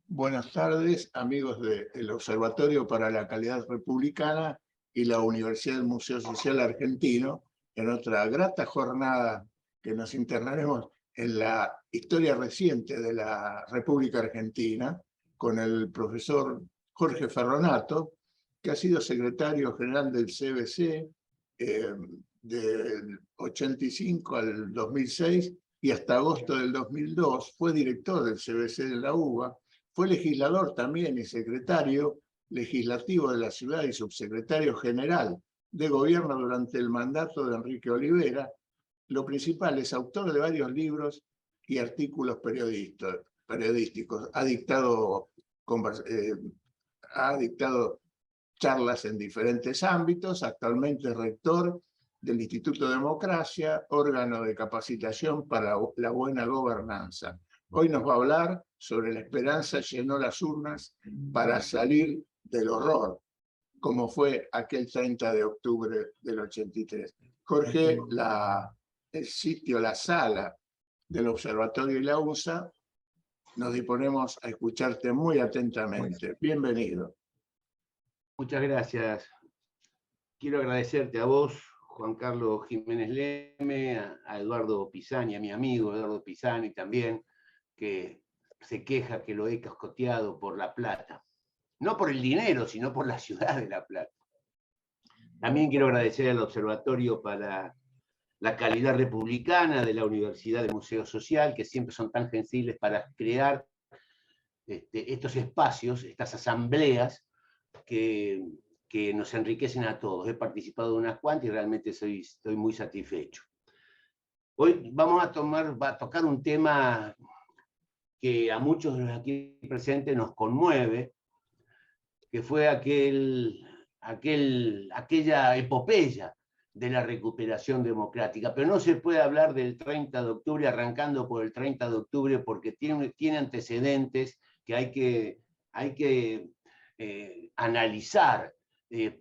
Buenas tardes, amigos del Observatorio para la Calidad Republicana y la Universidad del Museo Social Argentino, en otra grata jornada que nos internaremos en la historia reciente de la República Argentina, con el profesor Jorge Ferronato, que ha sido secretario general del CBC del 85 al 2006 y hasta agosto del 2002, fue director del CBC de la UBA, fue legislador también y secretario legislativo de la ciudad y subsecretario general de gobierno durante el mandato de Enrique Olivera. Lo principal, es autor de varios libros y artículos periodísticos. Ha dictado charlas en diferentes ámbitos, actualmente es rector del Instituto Democracia, órgano de capacitación para la buena gobernanza. Hoy nos va a hablar sobre La esperanza llenó las urnas para salir del horror, como fue aquel 30 de octubre del 83. Jorge, el sitio, la sala del Observatorio y la USA, nos disponemos a escucharte muy atentamente. Bienvenido. Muchas gracias. Quiero agradecerte a vos, Juan Carlos Jiménez Leme, a Eduardo Pisani, a mi amigo Eduardo Pisani también, que se queja que lo he cascoteado por La Plata. No por el dinero, sino por la ciudad de La Plata. También quiero agradecer al Observatorio para la Calidad Republicana de la Universidad del Museo Social, que siempre son tan sensibles para crear estos espacios, estas asambleas que nos enriquecen a todos. He participado de unas cuantas y realmente estoy muy satisfecho. Hoy vamos a tocar un tema que a muchos de los aquí presentes nos conmueve, que fue aquella epopeya de la recuperación democrática. Pero no se puede hablar del 30 de octubre, arrancando por el 30 de octubre, porque tiene antecedentes que hay que analizar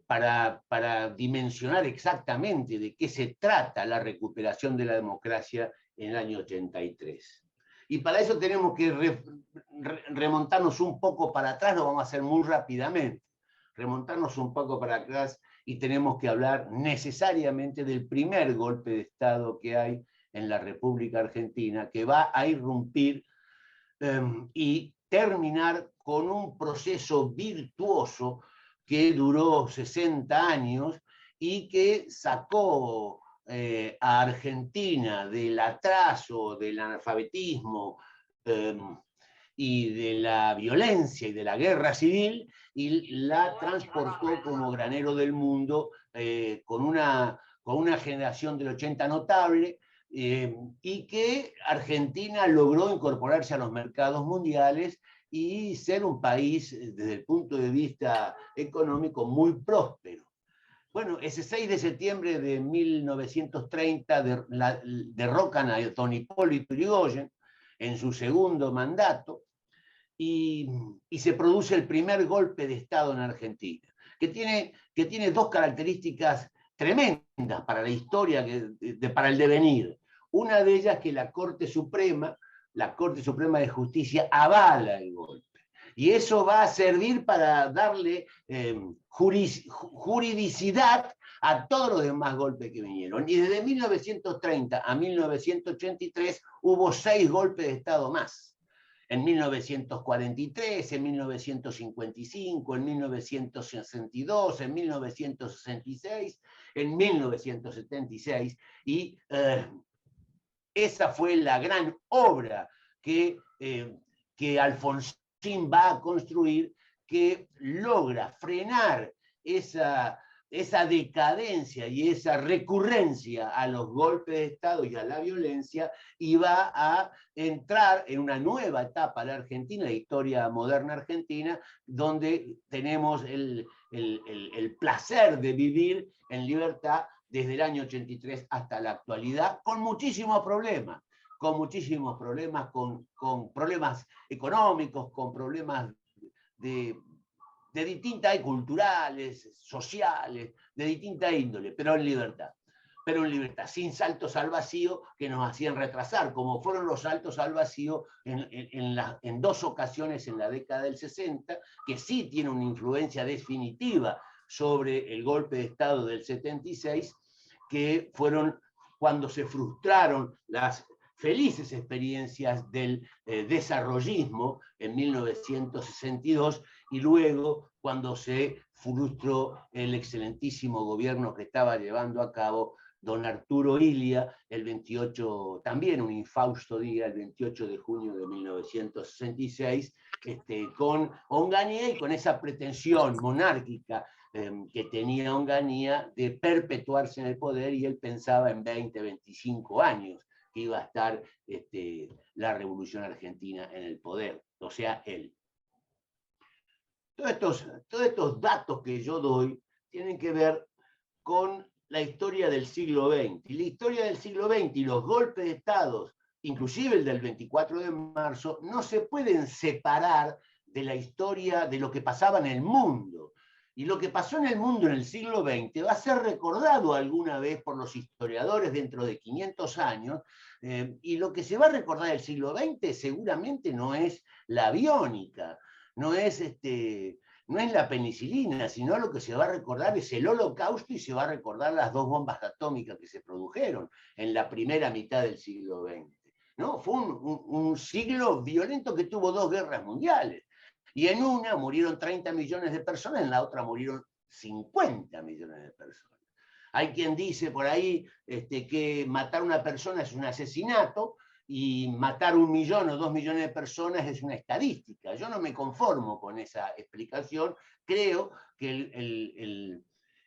para dimensionar exactamente de qué se trata la recuperación de la democracia en el año 83. Y para eso tenemos que remontarnos un poco para atrás, lo vamos a hacer muy rápidamente, remontarnos un poco para atrás y tenemos que hablar necesariamente del primer golpe de Estado que hay en la República Argentina, que va a irrumpir y terminar con un proceso virtuoso que duró 60 años y que sacó a Argentina del atraso, del analfabetismo y de la violencia y de la guerra civil, y la transportó como granero del mundo con una generación del 80 notable, y que Argentina logró incorporarse a los mercados mundiales y ser un país, desde el punto de vista económico, muy próspero. Bueno, ese 6 de septiembre de 1930 derrocan a don Hipólito Yrigoyen en su segundo mandato y se produce el primer golpe de Estado en Argentina, que tiene dos características tremendas para la historia, para el devenir. Una de ellas, que la Corte Suprema de Justicia avala el golpe. Y eso va a servir para darle juridicidad a todos los demás golpes que vinieron. Y desde 1930 a 1983 hubo 6 golpes de Estado más. En 1943, en 1955, en 1962, en 1966, en 1976, y esa fue la gran obra que Alfonsín va a construir, que logra frenar esa decadencia y esa recurrencia a los golpes de Estado y a la violencia, y va a entrar en una nueva etapa de Argentina, la historia moderna argentina, donde tenemos el placer de vivir en libertad desde el año 83 hasta la actualidad, con muchísimos problemas, con problemas económicos, con problemas de distintas, culturales, sociales, de distinta índole, pero en libertad. pero en libertad, sin saltos al vacío que nos hacían retrasar, como fueron los saltos al vacío en dos ocasiones en la década del 60, que sí tiene una influencia definitiva sobre el golpe de Estado del 76, que fueron cuando se frustraron las felices experiencias del desarrollismo en 1962 y luego cuando se frustró el excelentísimo gobierno que estaba llevando a cabo don Arturo Illia, el 28, también un infausto día, el 28 de junio de 1966, con Onganía y con esa pretensión monárquica que tenía Onganía de perpetuarse en el poder, y él pensaba en 20, 25 años que iba a estar la Revolución Argentina en el poder, o sea, él. Todos estos datos que yo doy tienen que ver con la historia del siglo XX. Y la historia del siglo XX y los golpes de Estado, inclusive el del 24 de marzo, no se pueden separar de la historia de lo que pasaba en el mundo. Y lo que pasó en el mundo en el siglo XX va a ser recordado alguna vez por los historiadores dentro de 500 años, y lo que se va a recordar del siglo XX seguramente no es la aviónica, no es la penicilina, sino lo que se va a recordar es el Holocausto, y se va a recordar las 2 bombas atómicas que se produjeron en la primera mitad del siglo XX. ¿No? Fue un siglo violento que tuvo 2 guerras mundiales. Y en una murieron 30 millones de personas, en la otra murieron 50 millones de personas. Hay quien dice por ahí que matar a una persona es un asesinato, y matar 1 millón o 2 millones de personas es una estadística. Yo no me conformo con esa explicación. Creo que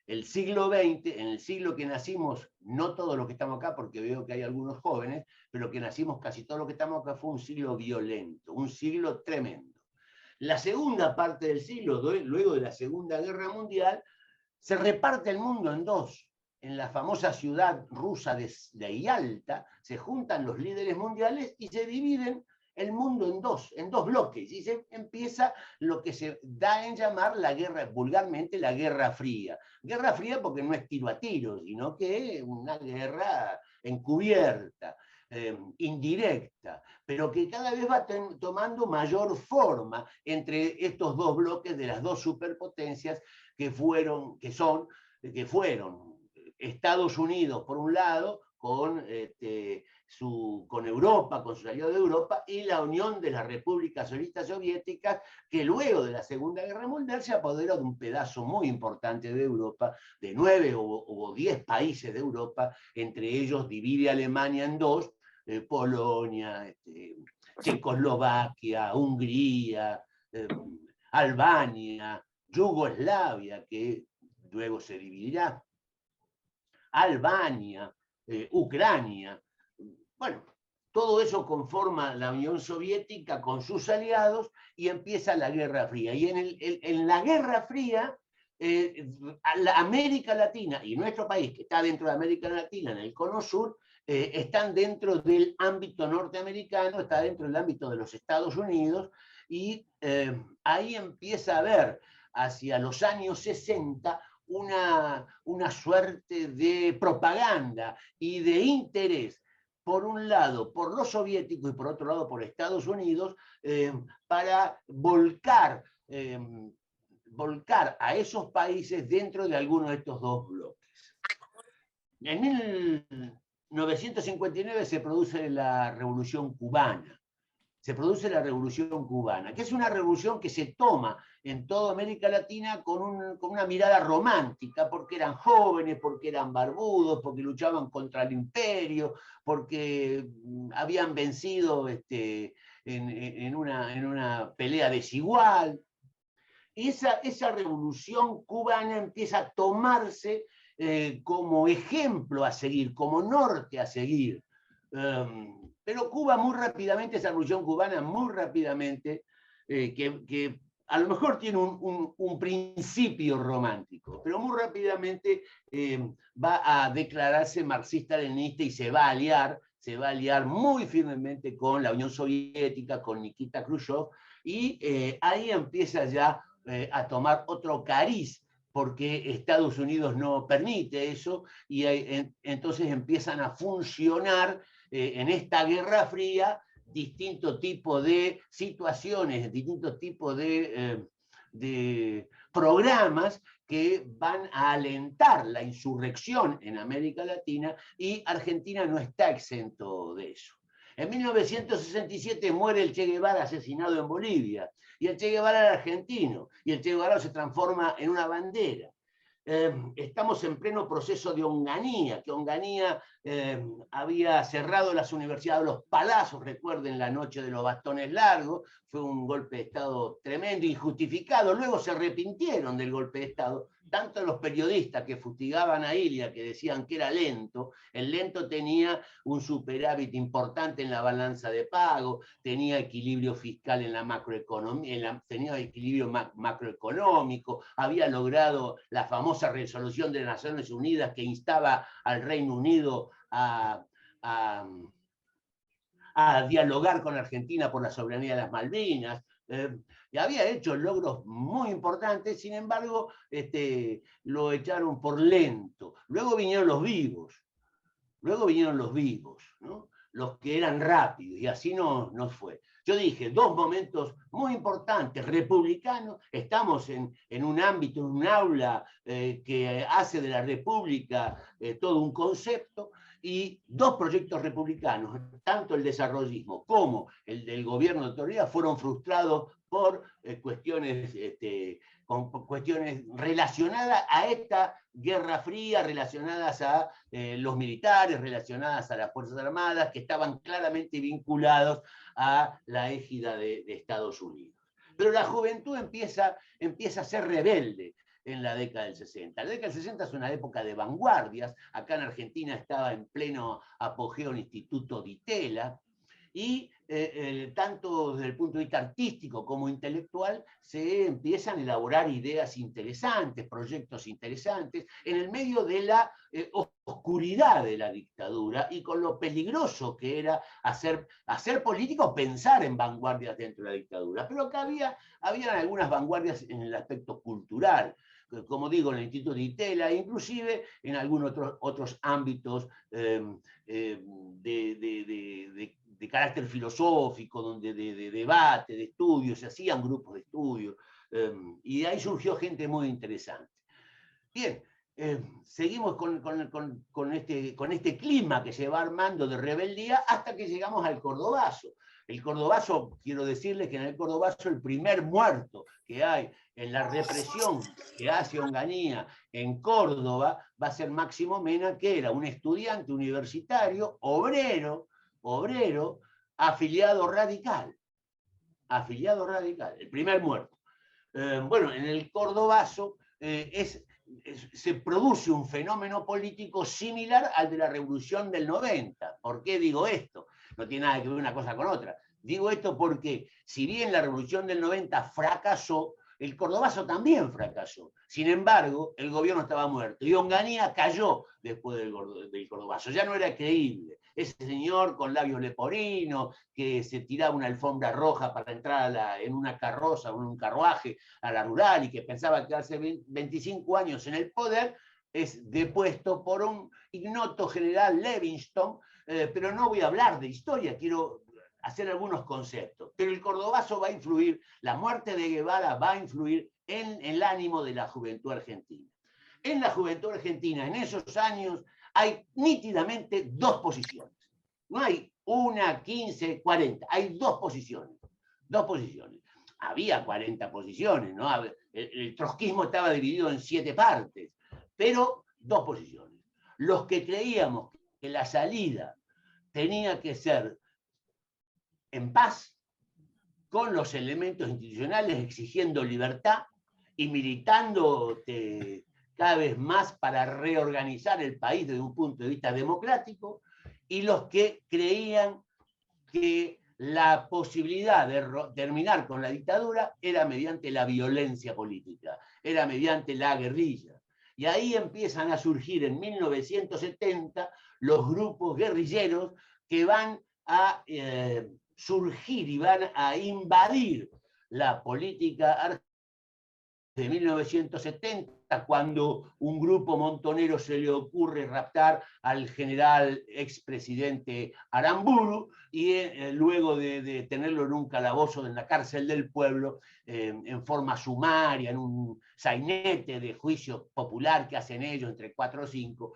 el siglo XX, en el siglo que nacimos, no todos los que estamos acá, porque veo que hay algunos jóvenes, pero que nacimos casi todos los que estamos acá, fue un siglo violento, un siglo tremendo. La segunda parte del siglo, luego de la Segunda Guerra Mundial, se reparte el mundo en 2. En la famosa ciudad rusa de Yalta se juntan los líderes mundiales y se dividen el mundo en dos bloques, y se empieza lo que se da en llamar la guerra, vulgarmente la Guerra Fría. Guerra Fría porque no es tiro a tiro, sino que es una guerra encubierta, indirecta, pero que cada vez va tomando mayor forma entre estos 2 bloques de las 2 superpotencias que fueron Estados Unidos, por un lado, con Europa, con su aliado de Europa, y la Unión de las Repúblicas Socialistas Soviéticas, que luego de la Segunda Guerra Mundial se apoderó de un pedazo muy importante de Europa, de 9 o 10 países de Europa, entre ellos divide a Alemania en 2, Polonia, Checoslovaquia, Hungría, Albania, Yugoslavia, que luego se dividirá, Albania, Ucrania. Bueno, todo eso conforma la Unión Soviética con sus aliados, y empieza la Guerra Fría. Y en la Guerra Fría, la América Latina y nuestro país, que está dentro de América Latina, en el Cono Sur, están dentro del ámbito norteamericano, está dentro del ámbito de los Estados Unidos, y ahí empieza a haber, hacia los años 60, una suerte de propaganda y de interés, por un lado por los soviéticos y por otro lado por Estados Unidos, para volcar a esos países dentro de alguno de estos 2 bloques. En 1959 se produce la Revolución Cubana. Que es una revolución que se toma en toda América Latina con una mirada romántica, porque eran jóvenes, porque eran barbudos, porque luchaban contra el imperio, porque habían vencido en una pelea desigual. Y esa revolución cubana empieza a tomarse como ejemplo a seguir, como norte a seguir. Pero Cuba muy rápidamente, esa revolución cubana muy rápidamente, que a lo mejor tiene un principio romántico, pero muy rápidamente va a declararse marxista-leninista y se va a aliar muy firmemente con la Unión Soviética, con Nikita Khrushchev, y ahí empieza ya a tomar otro cariz porque Estados Unidos no permite eso, y entonces empiezan a funcionar en esta Guerra Fría distintos tipos de situaciones, distintos tipos de programas que van a alentar la insurrección en América Latina, y Argentina no está exento de eso. En 1967 muere el Che Guevara asesinado en Bolivia, y el Che Guevara era argentino, y el Che Guevara se transforma en una bandera. Estamos en pleno proceso de Onganía, que Onganía había cerrado las universidades, los palazos, recuerden la noche de los bastones largos, fue un golpe de Estado tremendo, injustificado. Luego se arrepintieron del golpe de Estado, tanto los periodistas que fustigaban a Ilia, que decían que era lento. El lento tenía un superávit importante en la balanza de pago, tenía equilibrio fiscal en la macroeconomía, tenía equilibrio macroeconómico, había logrado la famosa resolución de las Naciones Unidas que instaba al Reino Unido a dialogar con Argentina por la soberanía de las Malvinas. Y había hecho logros muy importantes, sin embargo, lo echaron por lento. Luego vinieron los vivos, ¿no? Los que eran rápidos, y así no fue. Yo dije, dos momentos muy importantes, republicanos, estamos en un ámbito, en un aula que hace de la República todo un concepto, y dos proyectos republicanos, tanto el desarrollismo como el del gobierno de autoridad, fueron frustrados por cuestiones relacionadas a esta Guerra Fría, relacionadas a los militares, relacionadas a las Fuerzas Armadas, que estaban claramente vinculados a la égida de Estados Unidos. Pero la juventud empieza a ser rebelde en la década del 60. La década del 60 es una época de vanguardias. Acá en Argentina estaba en pleno apogeo el Instituto Di Tella, y tanto desde el punto de vista artístico como intelectual se empiezan a elaborar ideas interesantes, proyectos interesantes, en el medio de la oscuridad de la dictadura y con lo peligroso que era hacer político, pensar en vanguardias dentro de la dictadura. Pero que había algunas vanguardias en el aspecto cultural, como digo, en el Instituto Di Tella, inclusive en algunos otros ámbitos de carácter filosófico, de debate, de estudio, se hacían grupos de estudio, y de ahí surgió gente muy interesante. Bien, seguimos con este clima que se va armando de rebeldía hasta que llegamos al Cordobazo. El Cordobazo, quiero decirles que en el Cordobazo el primer muerto que hay en la represión que hace Onganía en Córdoba va a ser Máximo Mena, que era un estudiante universitario, obrero, afiliado radical, el primer muerto. Bueno, en el Cordobazo se produce un fenómeno político similar al de la Revolución del 90. ¿Por qué digo esto? No tiene nada que ver una cosa con otra. Digo esto porque, si bien la Revolución del 90 fracasó, el Cordobazo también fracasó. Sin embargo, el gobierno estaba muerto y Onganía cayó después del Cordobazo. Ya no era creíble. Ese señor con labios leporinos, que se tiraba una alfombra roja para entrar en una carroza o en un carruaje a la rural y que pensaba quedarse 25 años en el poder, es depuesto por un ignoto general Levingston, pero no voy a hablar de historia, quiero hacer algunos conceptos. Pero el Cordobazo va a influir, la muerte de Guevara va a influir en el ánimo de la juventud argentina. En la juventud argentina, en esos años, hay nítidamente dos posiciones. No hay una, 15, 40, hay dos posiciones. Había 40 posiciones, ¿no? El trotskismo estaba dividido en 7 partes, pero dos posiciones. Los que creíamos que la salida tenía que ser en paz, con los elementos institucionales exigiendo libertad y militando cada vez más para reorganizar el país desde un punto de vista democrático, y los que creían que la posibilidad de terminar con la dictadura era mediante la violencia política, era mediante la guerrilla. Y ahí empiezan a surgir en 1970 los grupos guerrilleros que van a surgir y van a invadir la política de 1970 hasta cuando un grupo montonero se le ocurre raptar al general expresidente Aramburu y luego de tenerlo en un calabozo en la cárcel del pueblo, en forma sumaria, en un sainete de juicio popular que hacen ellos entre 4 o 5,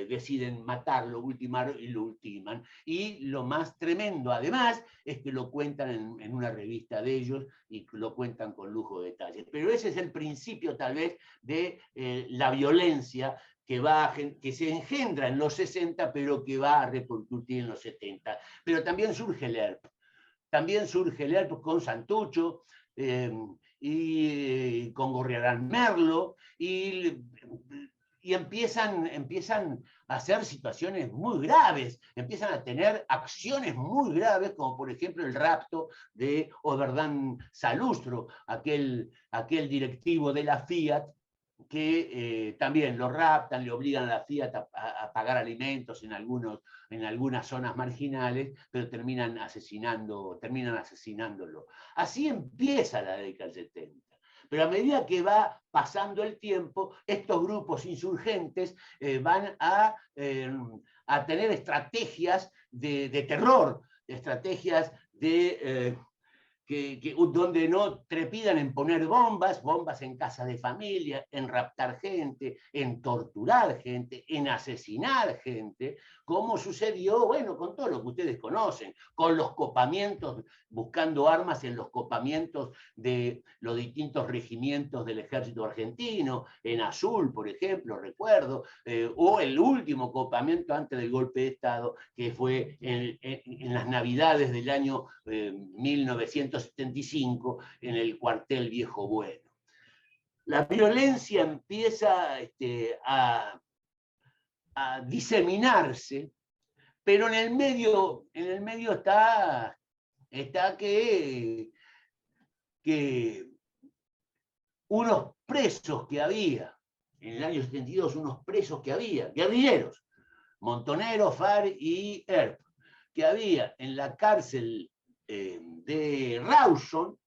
deciden matarlo, ultimar y lo ultiman. Y lo más tremendo, además, es que lo cuentan en una revista de ellos y lo cuentan con lujo de detalles. Pero ese es el principio, tal vez, de la violencia que se engendra en los 60, pero que va a repercutir en los 70. Pero también surge el ERP. También surge el ERP con Santucho, y con Gorriarán Merlo, y empiezan a hacer situaciones muy graves, empiezan a tener acciones muy graves, como por ejemplo el rapto de Oberdan Salustro, aquel directivo de la Fiat, que también lo raptan, le obligan a la Fiat a pagar alimentos en algunas zonas marginales, pero terminan asesinándolo. Así empieza la década del 70. Pero a medida que va pasando el tiempo, estos grupos insurgentes van a tener estrategias de terror, estrategias donde no trepidan en poner bombas en casas de familia, en raptar gente, en torturar gente, en asesinar gente, como sucedió, bueno, con todo lo que ustedes conocen, con los copamientos, buscando armas en los copamientos de los distintos regimientos del ejército argentino, en Azul, por ejemplo, recuerdo, o el último copamiento antes del golpe de Estado, que fue en las Navidades del año 1975, en el cuartel Viejo Bueno. La violencia empieza a diseminarse, pero en el medio está que unos presos que había, en el año 72, unos presos que había, guerrilleros, Montonero, FARC y ERP, que había en la cárcel de Rawson,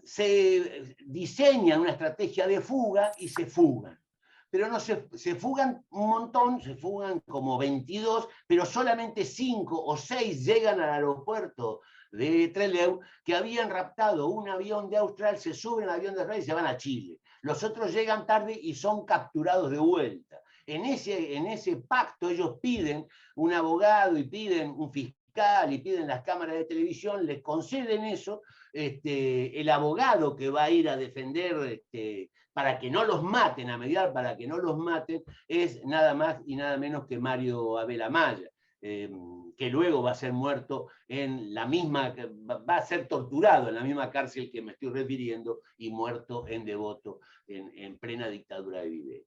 se diseña una estrategia de fuga y se fugan. Pero no se fugan un montón, se fugan como 22, pero solamente 5 o 6 llegan al aeropuerto de Trelew, que habían raptado un avión de Austral, se suben al avión de Austral y se van a Chile. Los otros llegan tarde y son capturados de vuelta. En ese pacto ellos piden un abogado y piden un fiscal y piden las cámaras de televisión, les conceden eso, el abogado que va a ir a defender para que no los maten, a mediar para que no los maten, es nada más y nada menos que Mario Abel Amaya, que luego va a ser muerto en la misma, va a ser torturado en la misma cárcel que me estoy refiriendo y muerto en Devoto en plena dictadura de Videla.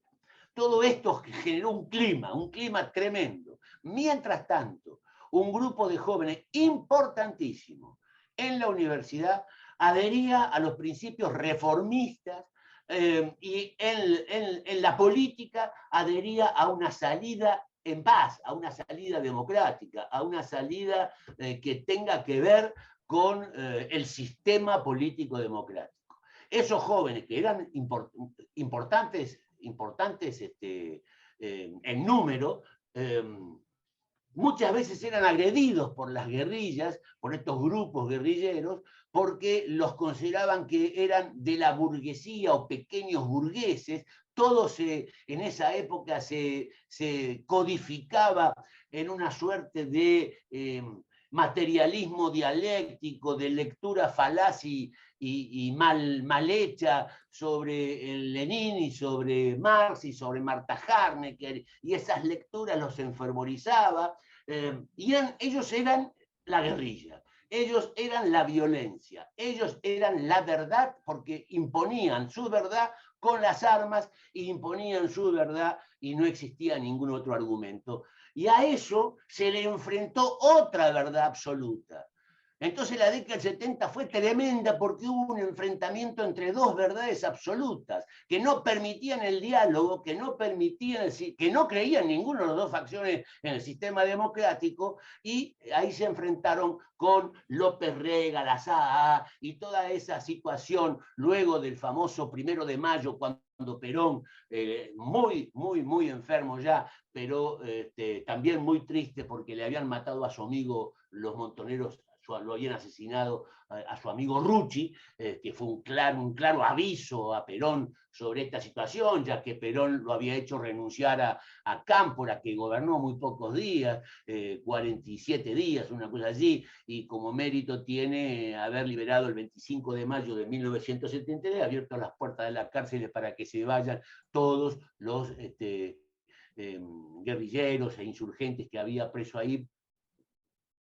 Todo esto generó un clima tremendo. Mientras tanto, un grupo de jóvenes importantísimo en la universidad adhería a los principios reformistas y en la política adhería a una salida en paz, a una salida democrática, a una salida que tenga que ver con el sistema político democrático. Esos jóvenes que eran importantes en número, muchas veces eran agredidos por las guerrillas, por estos grupos guerrilleros, porque los consideraban que eran de la burguesía o pequeños burgueses. Todo en esa época se codificaba en una suerte de materialismo dialéctico, de lectura falaz y mal hecha sobre el Lenin y sobre Marx y sobre Marta Harnecker, y esas lecturas los enfervorizaba, y ellos eran la guerrilla, ellos eran la violencia, ellos eran la verdad, porque imponían su verdad con las armas, y imponían su verdad y no existía ningún otro argumento. Y a eso se le enfrentó otra verdad absoluta. Entonces la década del 70 fue tremenda porque hubo un enfrentamiento entre dos verdades absolutas que no permitían el diálogo, que no creían ninguna de las dos facciones en el sistema democrático, y ahí se enfrentaron con López Rega, la SAA y toda esa situación luego del famoso 1 de mayo, cuando Perón, muy enfermo ya, pero también muy triste porque le habían matado a su amigo los montoneros, lo habían asesinado a su amigo Rucci, que fue un claro aviso a Perón sobre esta situación, ya que Perón lo había hecho renunciar a Cámpora, que gobernó muy pocos días, 47 días, una cosa así, y como mérito tiene haber liberado el 25 de mayo de 1973, abierto las puertas de las cárceles para que se vayan todos los guerrilleros e insurgentes que había preso ahí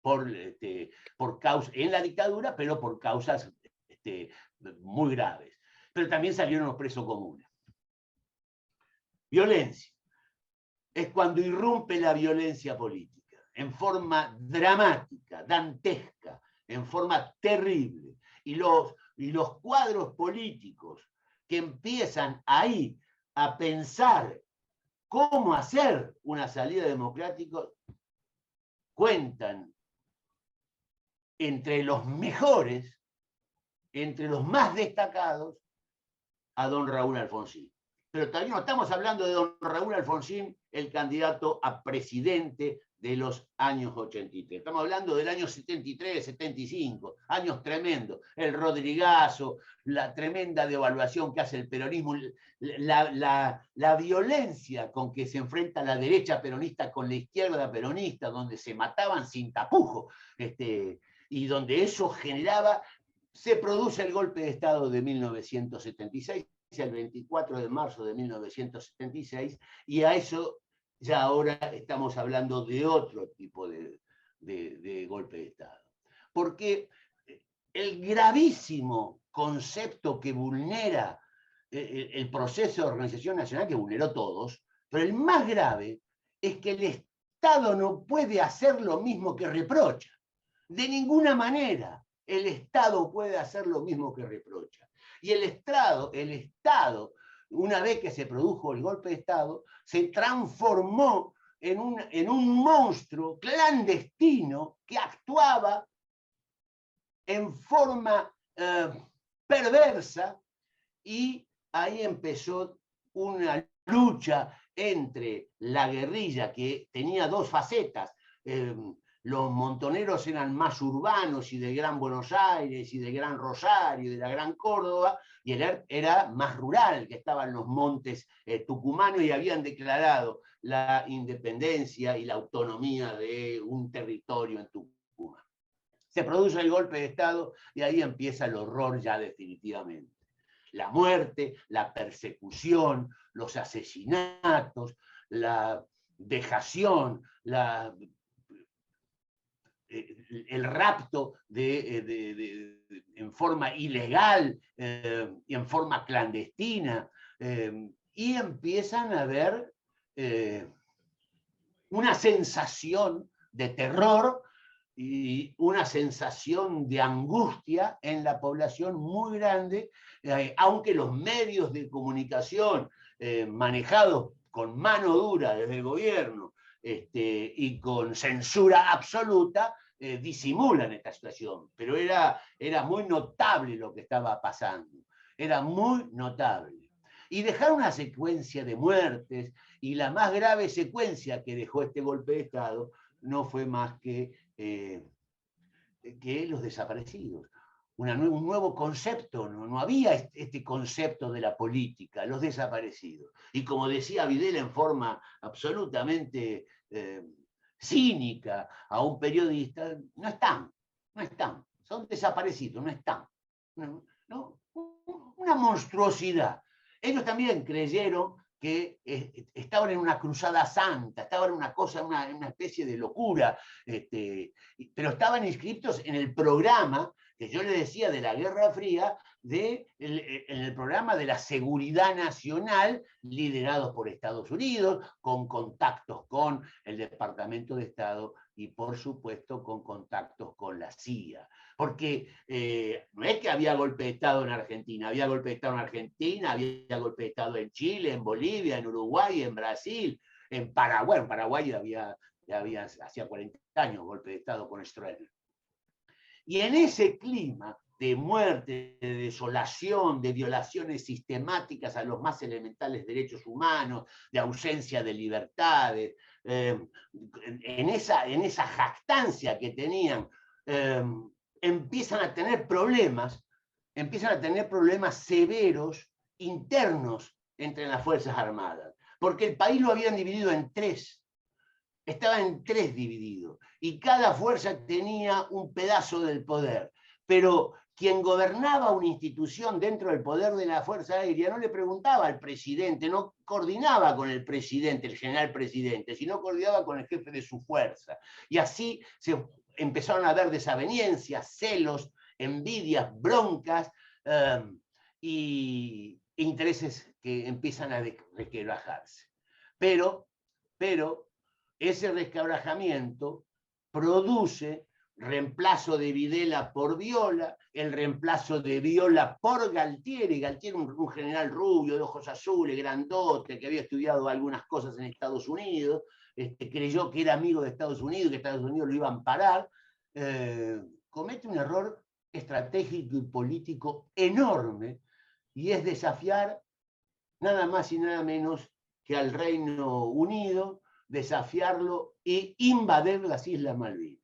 por causa, en la dictadura, pero por causas muy graves. Pero también salieron los presos comunes. Violencia. Es cuando irrumpe la violencia política, en forma dramática, dantesca, en forma terrible. Y los cuadros políticos que empiezan ahí a pensar cómo hacer una salida democrática, cuentan entre los mejores, entre los más destacados, a don Raúl Alfonsín. Pero todavía no estamos hablando de don Raúl Alfonsín, el candidato a presidente de los años 83. Estamos hablando del año 73, 75, años tremendos. El Rodrigazo, la tremenda devaluación que hace el peronismo, la violencia con que se enfrenta la derecha peronista con la izquierda peronista, donde se mataban sin tapujo, y donde eso generaba. Se produce el golpe de Estado de 1976, el 24 de marzo de 1976, y a eso ya ahora estamos hablando de otro tipo de golpe de Estado. Porque el gravísimo concepto que vulnera el proceso de organización nacional, que vulneró todos, pero el más grave es que el Estado no puede hacer lo mismo que reprocha. De ninguna manera el Estado puede hacer lo mismo que reprocha. Y el Estado, una vez que se produjo el golpe de Estado, se transformó en un monstruo clandestino que actuaba en forma perversa, y ahí empezó una lucha entre la guerrilla, que tenía dos facetas. Los montoneros eran más urbanos y de Gran Buenos Aires y de Gran Rosario y de la Gran Córdoba, y él era más rural, que estaba en los montes tucumanos, y habían declarado la independencia y la autonomía de un territorio en Tucumán. Se produce el golpe de Estado y ahí empieza el horror ya definitivamente. La muerte, la persecución, los asesinatos, la vejación, el rapto en forma ilegal y en forma clandestina, y empiezan a haber una sensación de terror y una sensación de angustia en la población muy grande, aunque los medios de comunicación manejados con mano dura desde el gobierno y con censura absoluta, disimulan esta situación. Pero era muy notable lo que estaba pasando, era muy notable. Y dejar una secuencia de muertes, y la más grave secuencia que dejó este golpe de Estado no fue más que los desaparecidos. Un nuevo concepto, no había este concepto de la política, los desaparecidos. Y como decía Videla en forma absolutamente cínica a un periodista, no están, son desaparecidos, no están. Una monstruosidad. Ellos también creyeron que estaban en una cruzada santa, estaban en una cosa, una especie de locura, pero estaban inscritos en el programa que yo le decía de la Guerra Fría, en el programa de la seguridad nacional, liderados por Estados Unidos, con contactos con el Departamento de Estado y, por supuesto, con contactos con la CIA. Porque no es que había golpe de Estado en Argentina, había golpe de Estado en Argentina, había golpe de Estado en Chile, en Bolivia, en Uruguay, en Brasil, en Paraguay. En Paraguay había hacía 40 años golpe de Estado con Stroessner. Y en ese clima de muerte, de desolación, de violaciones sistemáticas a los más elementales derechos humanos, de ausencia de libertades, en esa jactancia que tenían, empiezan a tener problemas severos internos entre las Fuerzas Armadas, porque el país lo habían dividido en tres, estaba en tres dividido, y cada fuerza tenía un pedazo del poder, pero quien gobernaba una institución dentro del poder de la Fuerza Aérea no le preguntaba al presidente, no coordinaba con el presidente, el general presidente, sino coordinaba con el jefe de su fuerza. Y así se empezaron a haber desavenencias, celos, envidias, broncas y intereses que empiezan a resquebrajarse. Pero ese resquebrajamiento produce reemplazo de Videla por Viola, el reemplazo de Viola por Galtieri. Galtieri, un general rubio, de ojos azules, grandote, que había estudiado algunas cosas en Estados Unidos, creyó que era amigo de Estados Unidos, que Estados Unidos lo iba a amparar, comete un error estratégico y político enorme, y es desafiar nada más y nada menos que al Reino Unido, desafiarlo e invadir las Islas Malvinas.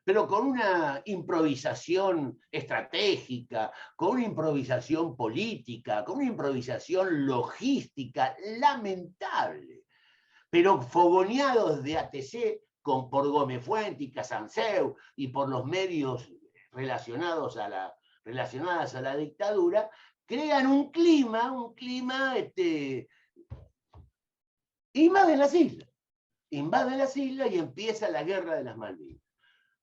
Pero con una improvisación estratégica, con una improvisación política, con una improvisación logística lamentable, pero fogoneados de ATC por Gómez Fuente y Casanseu y por los medios relacionadas a la dictadura, crean un clima, invaden las islas y empieza la guerra de las Malvinas.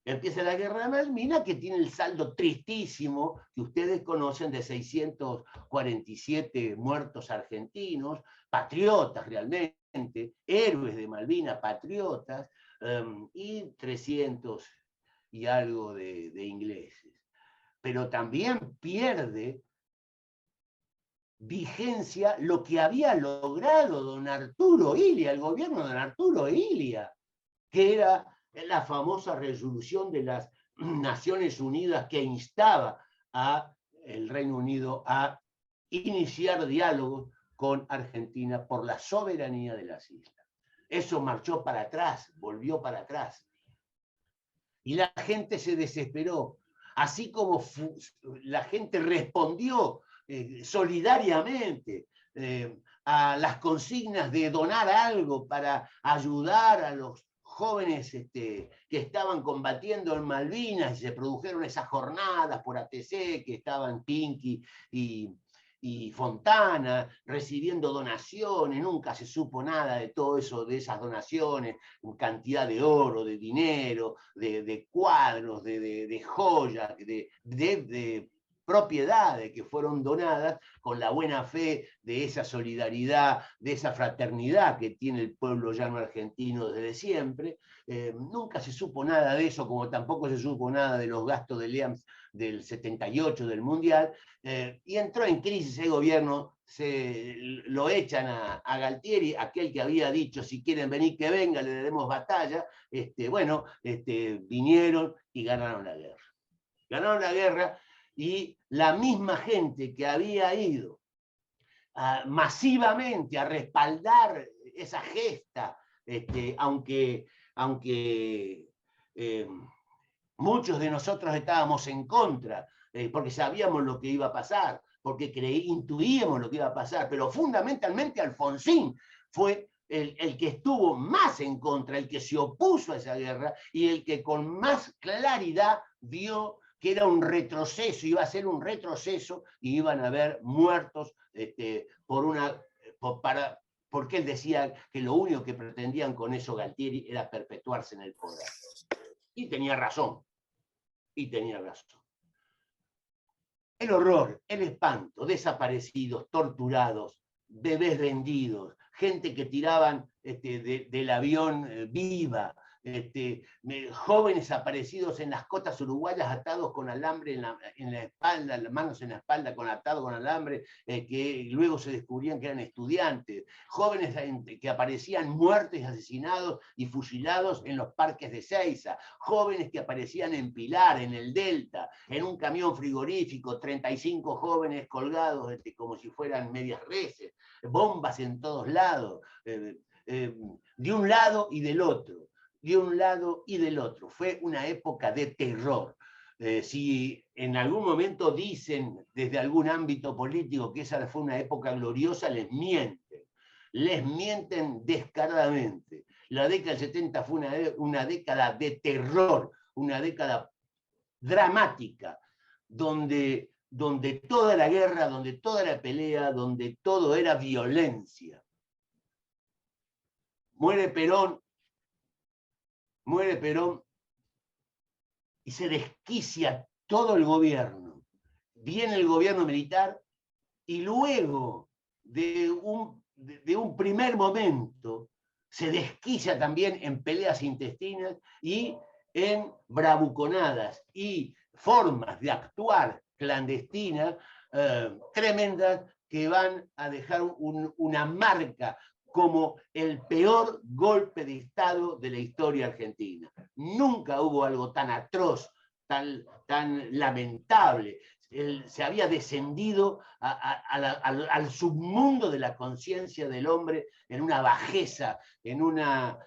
Empieza la guerra de Malvinas, que tiene el saldo tristísimo que ustedes conocen de 647 muertos argentinos, patriotas realmente, héroes de Malvinas, patriotas, y 300 y algo de ingleses. Pero también pierde vigencia lo que había logrado don Arturo Illia, el gobierno de don Arturo Illia, que era la famosa resolución de las Naciones Unidas que instaba al Reino Unido a iniciar diálogos con Argentina por la soberanía de las islas. Eso marchó para atrás, volvió para atrás. Y la gente se desesperó, así como la gente respondió solidariamente a las consignas de donar algo para ayudar a los jóvenes que estaban combatiendo en Malvinas, y se produjeron esas jornadas por ATC, que estaban Pinky y Fontana recibiendo donaciones. Nunca se supo nada de todo eso, de esas donaciones, cantidad de oro, de dinero, de cuadros, de joyas, de propiedades que fueron donadas con la buena fe de esa solidaridad, de esa fraternidad que tiene el pueblo llano argentino desde siempre. Nunca se supo nada de eso, como tampoco se supo nada de los gastos de LEAMS del 78 del Mundial, y entró en crisis el gobierno, lo echan a Galtieri, aquel que había dicho si quieren venir que venga, le daremos batalla. Vinieron y ganaron la guerra. Ganaron la guerra. Y la misma gente que había ido masivamente a respaldar esa gesta, aunque muchos de nosotros estábamos en contra, porque sabíamos lo que iba a pasar, porque intuíamos lo que iba a pasar, pero fundamentalmente Alfonsín fue el que estuvo más en contra, el que se opuso a esa guerra y el que con más claridad vio que era un retroceso, iba a ser un retroceso y iban a haber muertos porque él decía que lo único que pretendían con eso Galtieri era perpetuarse en el poder. Y tenía razón. El horror, el espanto, desaparecidos, torturados, bebés vendidos, gente que tiraban del avión viva, jóvenes aparecidos en las costas uruguayas atados con alambre en la espalda, las manos en la espalda, atados con alambre, que luego se descubrían que eran estudiantes, jóvenes que aparecían muertos, asesinados y fusilados en los parques de Ezeiza, jóvenes que aparecían en Pilar, en el Delta, en un camión frigorífico, 35 jóvenes colgados como si fueran medias reses, bombas en todos lados, de un lado y del otro, de un lado y del otro. Fue una época de terror. Si en algún momento dicen desde algún ámbito político que esa fue una época gloriosa, les mienten descaradamente. La década del 70 fue una década de terror, una década dramática, donde toda la guerra, donde toda la pelea, donde todo era violencia. Muere Perón y se desquicia todo el gobierno. Viene el gobierno militar y luego de un primer momento se desquicia también en peleas intestinas y en bravuconadas y formas de actuar clandestinas tremendas que van a dejar una marca como el peor golpe de Estado de la historia argentina. Nunca hubo algo tan atroz, tan lamentable. Se había descendido al submundo de la conciencia del hombre en una bajeza, en una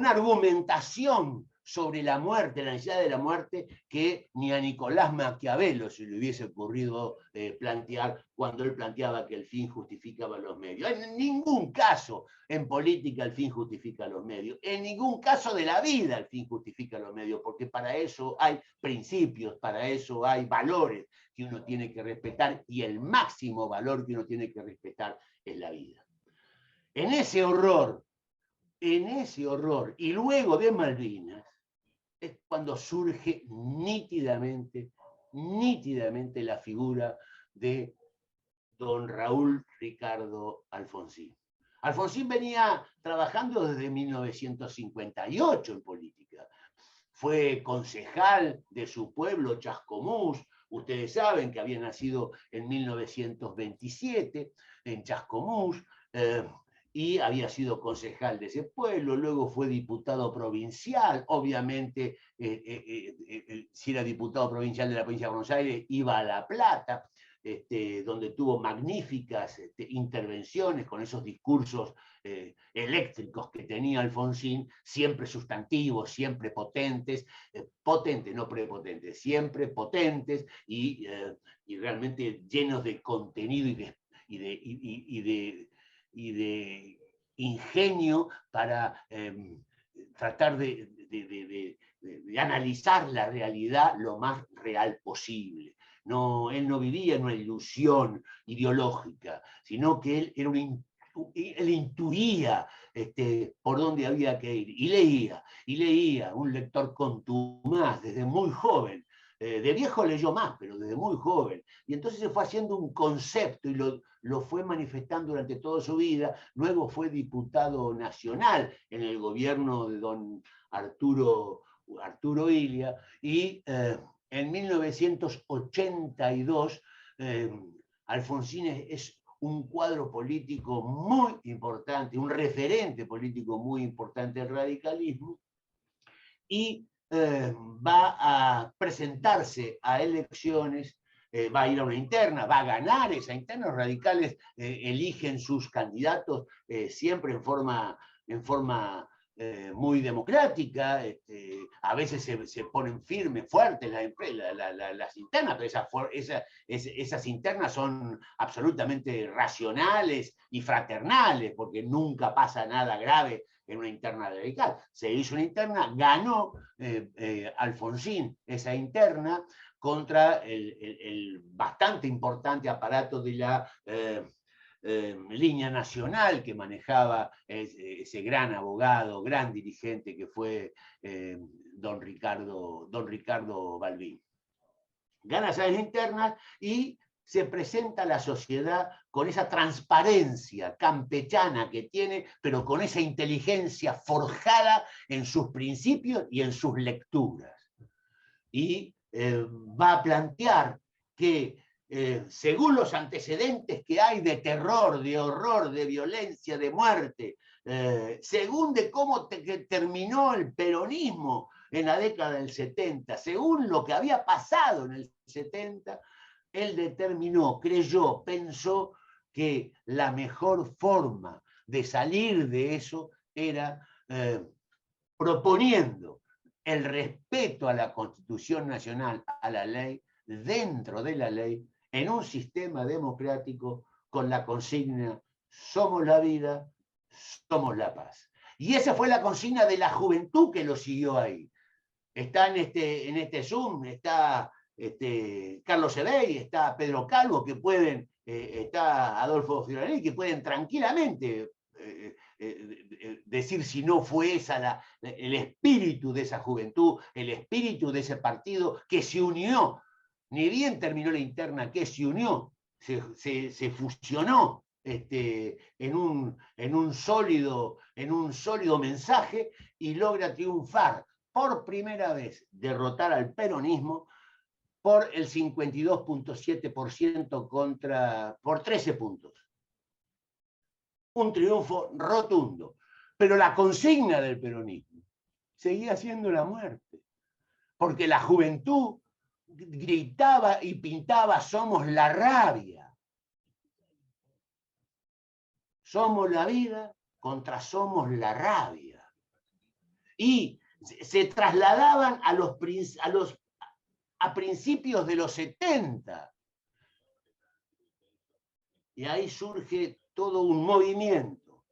argumentación sobre la muerte, la necesidad de la muerte, que ni a Nicolás Maquiavelo se le hubiese ocurrido plantear cuando él planteaba que el fin justificaba los medios. En ningún caso en política el fin justifica los medios, en ningún caso de la vida el fin justifica los medios, porque para eso hay principios, para eso hay valores que uno tiene que respetar, y el máximo valor que uno tiene que respetar es la vida. En ese horror, y luego de Malvinas, es cuando surge nítidamente la figura de don Raúl Ricardo Alfonsín. Alfonsín venía trabajando desde 1958 en política. Fue concejal de su pueblo, Chascomús. Ustedes saben que había nacido en 1927 en Chascomús, y había sido concejal de ese pueblo, luego fue diputado provincial, obviamente si era diputado provincial de la provincia de Buenos Aires, iba a La Plata, donde tuvo magníficas intervenciones con esos discursos eléctricos que tenía Alfonsín, siempre sustantivos, siempre potentes, potentes, no prepotentes, siempre potentes y realmente llenos de contenido y de ingenio para tratar de analizar la realidad lo más real posible. No, él no vivía en una ilusión ideológica, sino que él era él intuía por dónde había que ir, y leía, un lector contumaz desde muy joven. De viejo leyó más, pero desde muy joven. Y entonces se fue haciendo un concepto y lo fue manifestando durante toda su vida. Luego fue diputado nacional en el gobierno de don Arturo Illia, y en 1982 Alfonsín es un cuadro político muy importante, un referente político muy importante del radicalismo, y va a presentarse a elecciones, va a ir a una interna, va a ganar esa interna. Los radicales eligen sus candidatos siempre en forma muy democrática, a veces se ponen firmes, fuertes las internas, pero esas internas son absolutamente racionales y fraternales, porque nunca pasa nada grave en una interna radical. Se hizo una interna, ganó Alfonsín esa interna contra el bastante importante aparato de la línea nacional que manejaba ese gran abogado, gran dirigente que fue don Ricardo Balbín. Gana esas internas y se presenta a la sociedad con esa transparencia campechana que tiene, pero con esa inteligencia forjada en sus principios y en sus lecturas. Y va a plantear que, según los antecedentes que hay de terror, de horror, de violencia, de muerte, según de cómo terminó el peronismo en la década del 70, según lo que había pasado en el 70, él determinó, creyó, pensó que la mejor forma de salir de eso era proponiendo el respeto a la Constitución Nacional, a la ley, dentro de la ley, en un sistema democrático con la consigna somos la vida, somos la paz. Y esa fue la consigna de la juventud que lo siguió ahí. Está en este Zoom, está Carlos Sebey, está Pedro Calvo, que pueden, está Adolfo Fiorani, que pueden tranquilamente decir si no fue esa el espíritu de esa juventud, el espíritu de ese partido que se unió, ni bien terminó la interna, que se unió, se fusionó en un sólido mensaje y logra triunfar por primera vez, derrotar al peronismo por el 52.7% por 13 puntos. Un triunfo rotundo. Pero la consigna del peronismo seguía siendo la muerte. Porque la juventud gritaba y pintaba: somos la rabia. Somos la vida contra somos la rabia. Y se trasladaban a principios de los 70. Y ahí surge todo un movimiento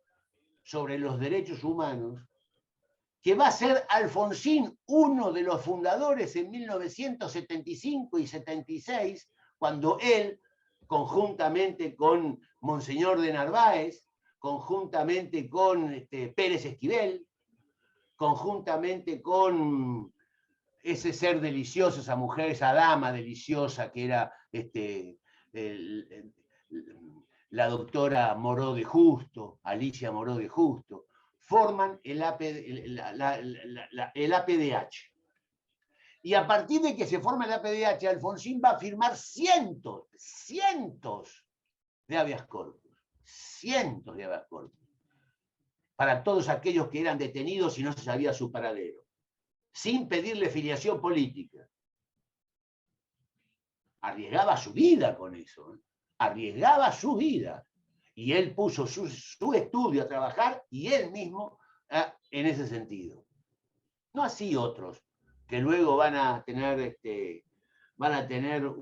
sobre los derechos humanos que va a ser Alfonsín uno de los fundadores en 1975 y 76, cuando él, conjuntamente con Monseñor de Narváez, conjuntamente con Pérez Esquivel, conjuntamente con ese ser delicioso, esa mujer, esa dama deliciosa que era la doctora Moró de Justo, Alicia Moró de Justo, forman el APDH. Y a partir de que se forma el APDH, Alfonsín va a firmar cientos de habeas corpus, para todos aquellos que eran detenidos y no se sabía su paradero, sin pedirle filiación política. Arriesgaba su vida con eso, arriesgaba su vida. Y él puso su estudio a trabajar y él mismo en ese sentido. No así otros, que luego van a tener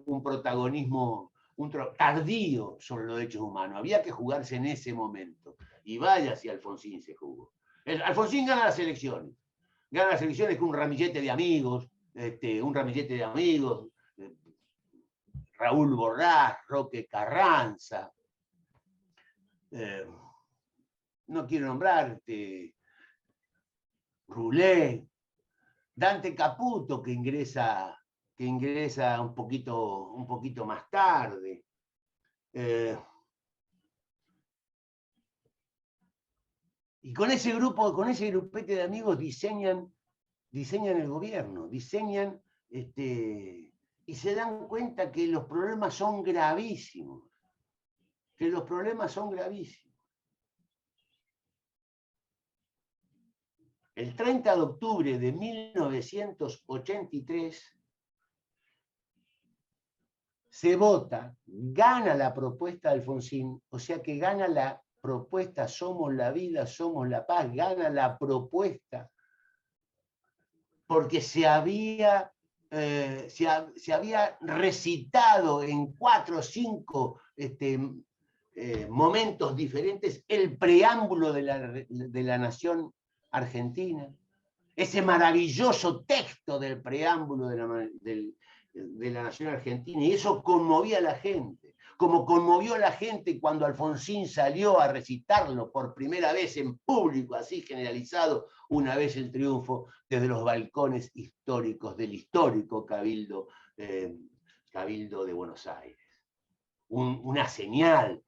un protagonismo tardío sobre los derechos humanos. Había que jugarse en ese momento. Y vaya si Alfonsín se jugó. Alfonsín gana las elecciones. Gana las elecciones con un ramillete de amigos, Raúl Borrás, Roque Carranza, no quiero nombrarte, Roulet, Dante Caputo, que ingresa un poquito más tarde. Y con ese grupete de amigos diseñan el gobierno, y se dan cuenta que los problemas son gravísimos. El 30 de octubre de 1983 se vota, gana la propuesta de Alfonsín, o sea que gana la propuesta Somos la vida, somos la paz, gana la propuesta porque se había recitado en 4 o 5 momentos diferentes el preámbulo de la nación argentina, ese maravilloso texto del preámbulo de la nación argentina, y eso conmovía a la gente, como conmovió a la gente cuando Alfonsín salió a recitarlo por primera vez en público, así generalizado, una vez el triunfo, desde los balcones históricos del histórico Cabildo de Buenos Aires. una señal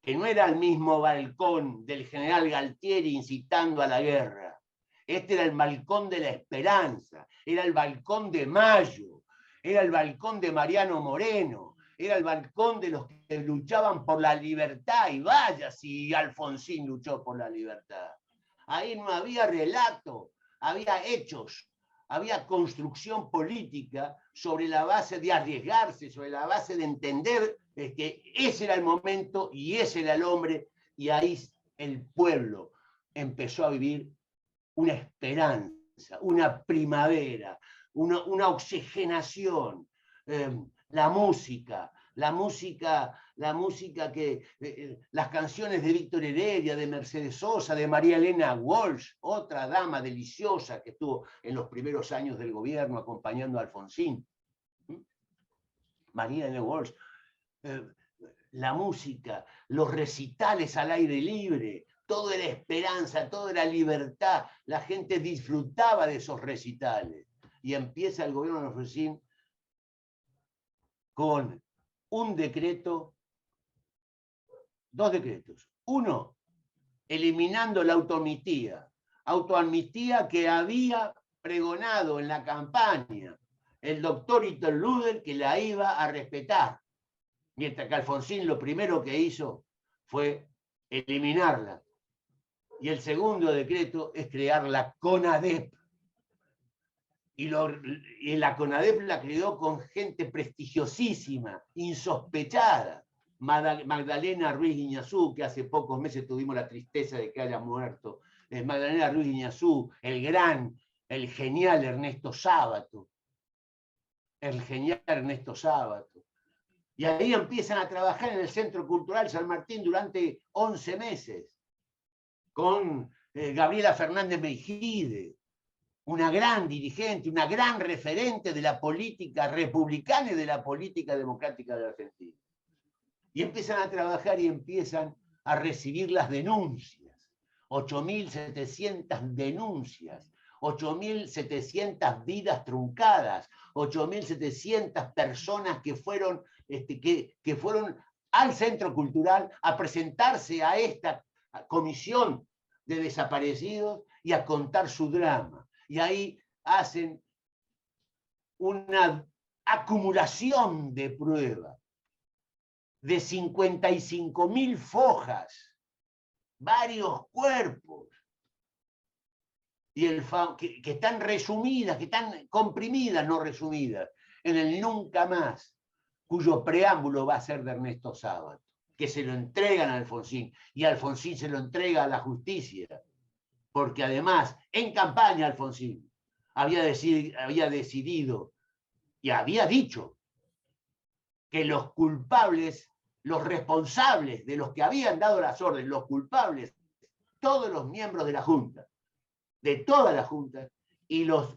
que no era el mismo balcón del general Galtieri incitando a la guerra. Este era el balcón de la esperanza, era el balcón de Mayo, era el balcón de Mariano Moreno, era el balcón de los que luchaban por la libertad, y vaya si Alfonsín luchó por la libertad. Ahí no había relato, había hechos, había construcción política sobre la base de arriesgarse, sobre la base de entender que ese era el momento y ese era el hombre, y ahí el pueblo empezó a vivir una esperanza, una primavera, una oxigenación. La música que las canciones de Víctor Heredia, de Mercedes Sosa, de María Elena Walsh, otra dama deliciosa que estuvo en los primeros años del gobierno acompañando a Alfonsín. María Elena Walsh, la música, los recitales al aire libre, todo era esperanza, todo era libertad, la gente disfrutaba de esos recitales. Y empieza el gobierno de Alfonsín con un decreto, dos decretos. Uno, eliminando la autoamnistía que había pregonado en la campaña el doctor Iterluder, que la iba a respetar, mientras que Alfonsín lo primero que hizo fue eliminarla. Y el segundo decreto es crear la CONADEP. Y la CONADEP la creó con gente prestigiosísima, insospechada. Magdalena Ruiz Guiñazú, que hace pocos meses tuvimos la tristeza de que haya muerto. Magdalena Ruiz Guiñazú, el genial Ernesto Sábato. El genial Ernesto Sábato. Y ahí empiezan a trabajar en el Centro Cultural San Martín durante 11 meses, con Gabriela Fernández Meijide, una gran dirigente, una gran referente de la política republicana y de la política democrática de la Argentina. Y empiezan a trabajar y empiezan a recibir las denuncias. 8.700 denuncias, 8.700 vidas truncadas, 8.700 personas que fueron al Centro Cultural a presentarse a esta comisión de desaparecidos y a contar su drama. Y ahí hacen una acumulación de pruebas de 55.000 fojas, varios cuerpos, y que están resumidas, que están comprimidas, no resumidas, en el Nunca Más, cuyo preámbulo va a ser de Ernesto Sábato, que se lo entregan a Alfonsín, y Alfonsín se lo entrega a la justicia, porque además, en campaña Alfonsín había decidido y había dicho que los culpables, los responsables de los que habían dado las órdenes, los culpables, todos los miembros de la Junta, de toda la Junta, y los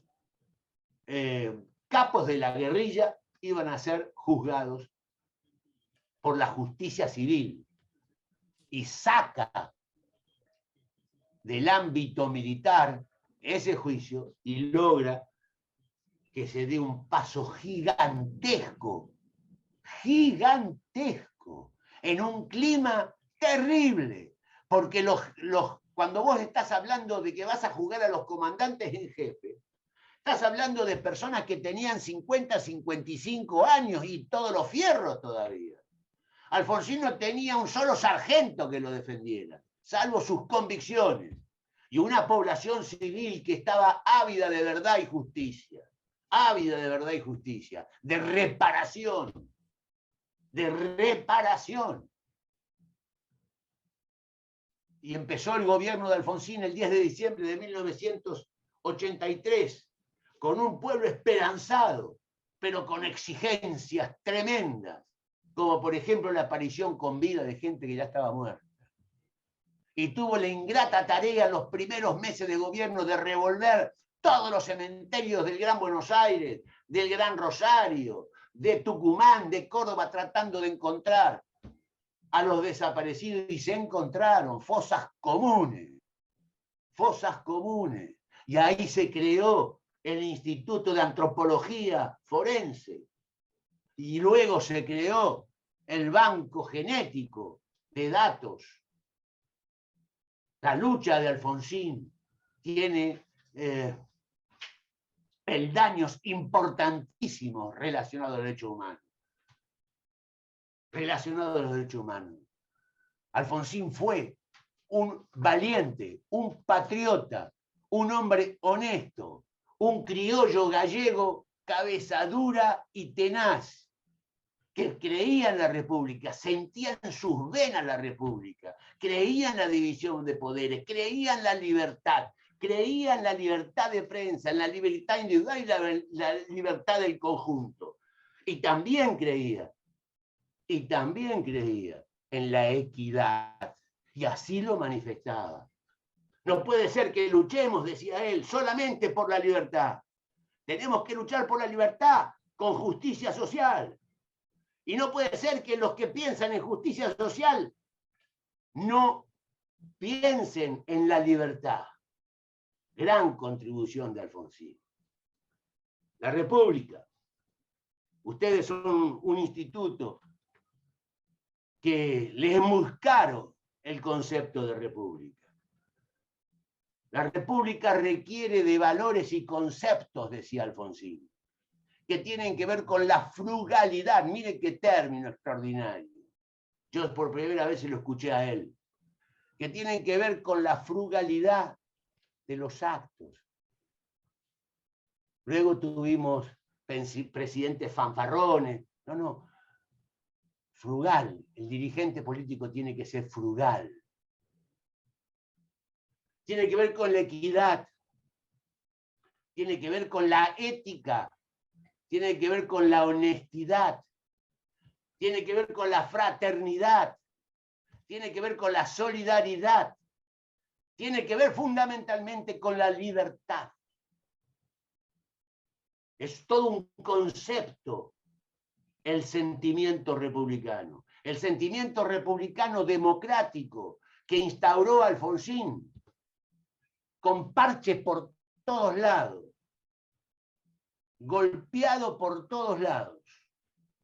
capos de la guerrilla iban a ser juzgados por la justicia civil, y saca del ámbito militar ese juicio y logra que se dé un paso gigantesco, en un clima terrible, porque cuando vos estás hablando de que vas a juzgar a los comandantes en jefe, estás hablando de personas que tenían 50, 55 años y todos los fierros todavía. Alfonsín no tenía un solo sargento que lo defendiera, salvo sus convicciones, y una población civil que estaba ávida de verdad y justicia, de reparación. Y empezó el gobierno de Alfonsín el 10 de diciembre de 1983, con un pueblo esperanzado, pero con exigencias tremendas, como por ejemplo la aparición con vida de gente que ya estaba muerta. Y tuvo la ingrata tarea en los primeros meses de gobierno de revolver todos los cementerios del Gran Buenos Aires, del Gran Rosario, de Tucumán, de Córdoba, tratando de encontrar a los desaparecidos, y se encontraron fosas comunes. Y ahí se creó el Instituto de Antropología Forense, y luego se creó el banco genético de datos. La lucha de Alfonsín tiene peldaños importantísimos relacionados a los derechos humanos. Relacionados a los derechos humanos. Alfonsín fue un valiente, un patriota, un hombre honesto, un criollo gallego, cabeza dura y tenaz, que creía en la República, sentía en sus venas la República, creía en la división de poderes, creía en la libertad de prensa, en la libertad individual y la libertad del conjunto. Y también creía en la equidad, y así lo manifestaba. No puede ser que luchemos, decía él, solamente por la libertad. Tenemos que luchar por la libertad con justicia social. Y no puede ser que los que piensan en justicia social no piensen en la libertad. Gran contribución de Alfonsín. La República. Ustedes son un instituto que les es muy caro el concepto de república. La república requiere de valores y conceptos, decía Alfonsín, que tienen que ver con la frugalidad. Miren qué término extraordinario. Yo por primera vez se lo escuché a él. Que tienen que ver con la frugalidad de los actos. Luego tuvimos presidentes fanfarrones. No. Frugal. El dirigente político tiene que ser frugal. Tiene que ver con la equidad. Tiene que ver con la ética. Tiene que ver con la honestidad. Tiene que ver con la fraternidad. Tiene que ver con la solidaridad. Tiene que ver fundamentalmente con la libertad. Es todo un concepto el sentimiento republicano. El sentimiento republicano democrático que instauró Alfonsín, con parches por todos lados, golpeado por todos lados,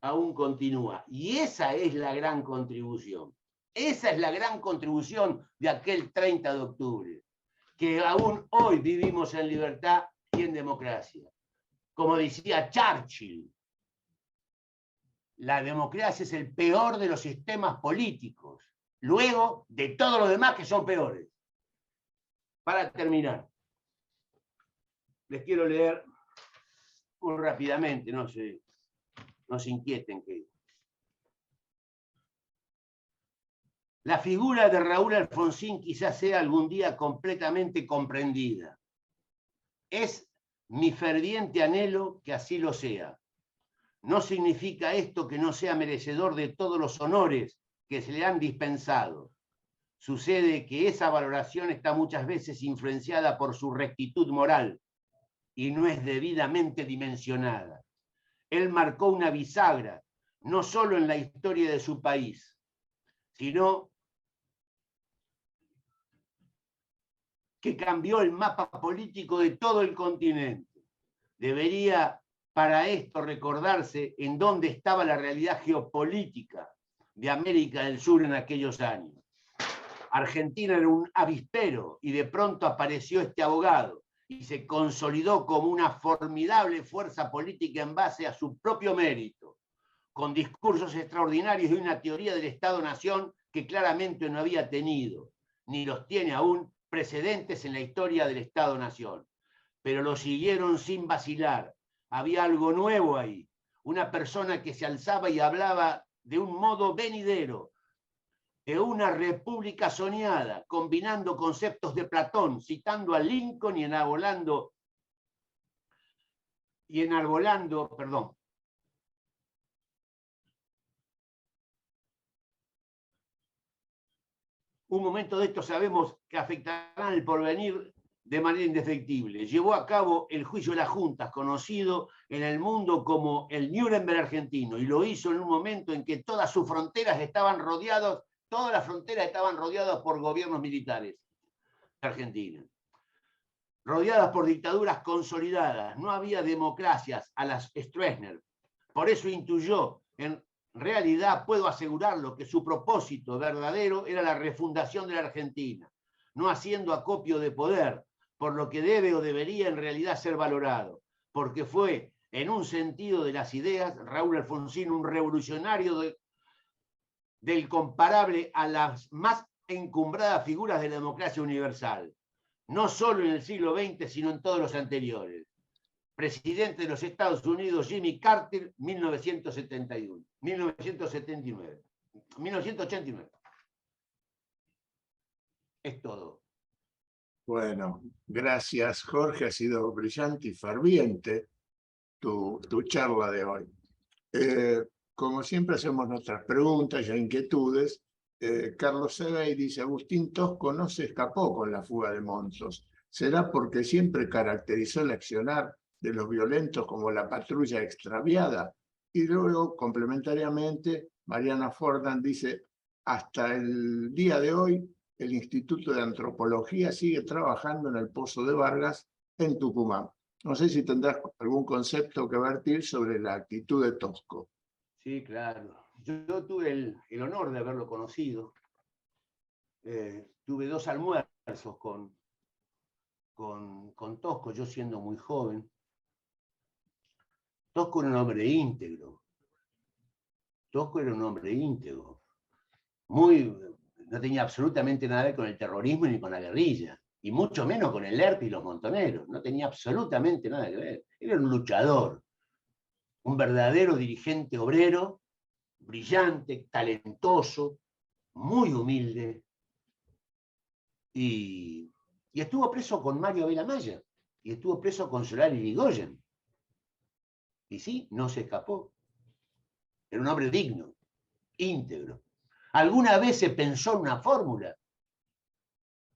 aún continúa. Y esa es la gran contribución. Esa es la gran contribución de aquel 30 de octubre, que aún hoy vivimos en libertad y en democracia. Como decía Churchill, la democracia es el peor de los sistemas políticos, luego de todos los demás que son peores. Para terminar, les quiero leer muy rápidamente, no se inquieten que... La figura de Raúl Alfonsín quizás sea algún día completamente comprendida. Es mi ferviente anhelo que así lo sea. No significa esto que no sea merecedor de todos los honores que se le han dispensado. Sucede que esa valoración está muchas veces influenciada por su rectitud moral y no es debidamente dimensionada. Él marcó una bisagra, no solo en la historia de su país, sino que cambió el mapa político de todo el continente. Debería para esto recordarse en dónde estaba la realidad geopolítica de América del Sur en aquellos años. Argentina era un avispero y de pronto apareció este abogado y se consolidó como una formidable fuerza política en base a su propio mérito, con discursos extraordinarios y una teoría del Estado-Nación que claramente no había tenido, ni los tiene aún, precedentes en la historia del Estado-Nación. Pero lo siguieron sin vacilar. Había algo nuevo ahí, una persona que se alzaba y hablaba de un modo venidero, de una república soñada, combinando conceptos de Platón, citando a Lincoln y enarbolando, perdón. Un momento de esto sabemos que afectarán el porvenir de manera indefectible. Llevó a cabo el juicio de las juntas, conocido en el mundo como el Nuremberg argentino, y lo hizo en un momento en que todas sus fronteras estaban rodeadas, todas las fronteras estaban rodeadas por gobiernos militares de Argentina, rodeadas por dictaduras consolidadas. No había democracias a las Stroessner, Por eso intuyó, en realidad puedo asegurarlo, que su propósito verdadero era la refundación de la Argentina, no haciendo acopio de poder, por lo que debe o debería en realidad ser valorado, porque fue, en un sentido de las ideas, Raúl Alfonsín un revolucionario del comparable a las más encumbradas figuras de la democracia universal, no solo en el siglo XX, sino en todos los anteriores. Presidente de los Estados Unidos, Jimmy Carter, 1979. Es todo. Bueno, gracias, Jorge. Ha sido brillante y ferviente tu charla de hoy. Como siempre hacemos nuestras preguntas y inquietudes. Carlos Sebey dice: Agustín Tosco no se escapó con la fuga de Monzos. ¿Será porque siempre caracterizó el accionar de los violentos como la patrulla extraviada? Y luego, complementariamente, Mariana Fordan dice: hasta el día de hoy, el Instituto de Antropología sigue trabajando en el Pozo de Vargas, en Tucumán. No sé si tendrás algún concepto que vertir sobre la actitud de Tosco. Sí, claro. Yo tuve el honor de haberlo conocido. Tuve 2 almuerzos con Tosco, yo siendo muy joven. Tosco era un hombre íntegro. No tenía absolutamente nada que ver con el terrorismo ni con la guerrilla, y mucho menos con el ERP y los montoneros. No tenía absolutamente nada que ver. Era un luchador, un verdadero dirigente obrero, brillante, talentoso, muy humilde, y estuvo preso con Mario Abel Amaya, y estuvo preso con Solari Irigoyen. Y sí, no se escapó. Era un hombre digno, íntegro. Alguna vez se pensó en una fórmula.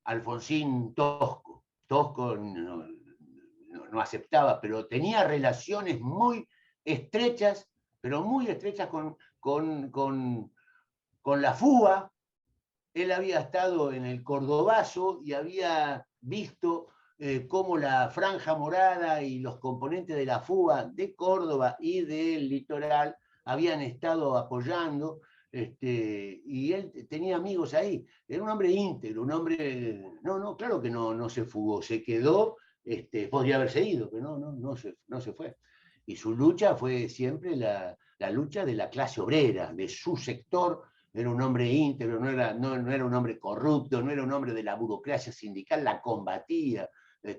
Alfonsín Tosco. Tosco no aceptaba, pero tenía relaciones muy estrechas, con la FUA. Él había estado en el Cordobazo y había visto cómo la Franja Morada y los componentes de la FUA de Córdoba y del litoral habían estado apoyando, y él tenía amigos ahí. Era un hombre íntegro, un hombre... claro que no se fugó, se quedó, podría haberse ido, pero no se fue. Y su lucha fue siempre la lucha de la clase obrera, de su sector. Era un hombre íntegro, no era un hombre corrupto, no era un hombre de la burocracia sindical, la combatía,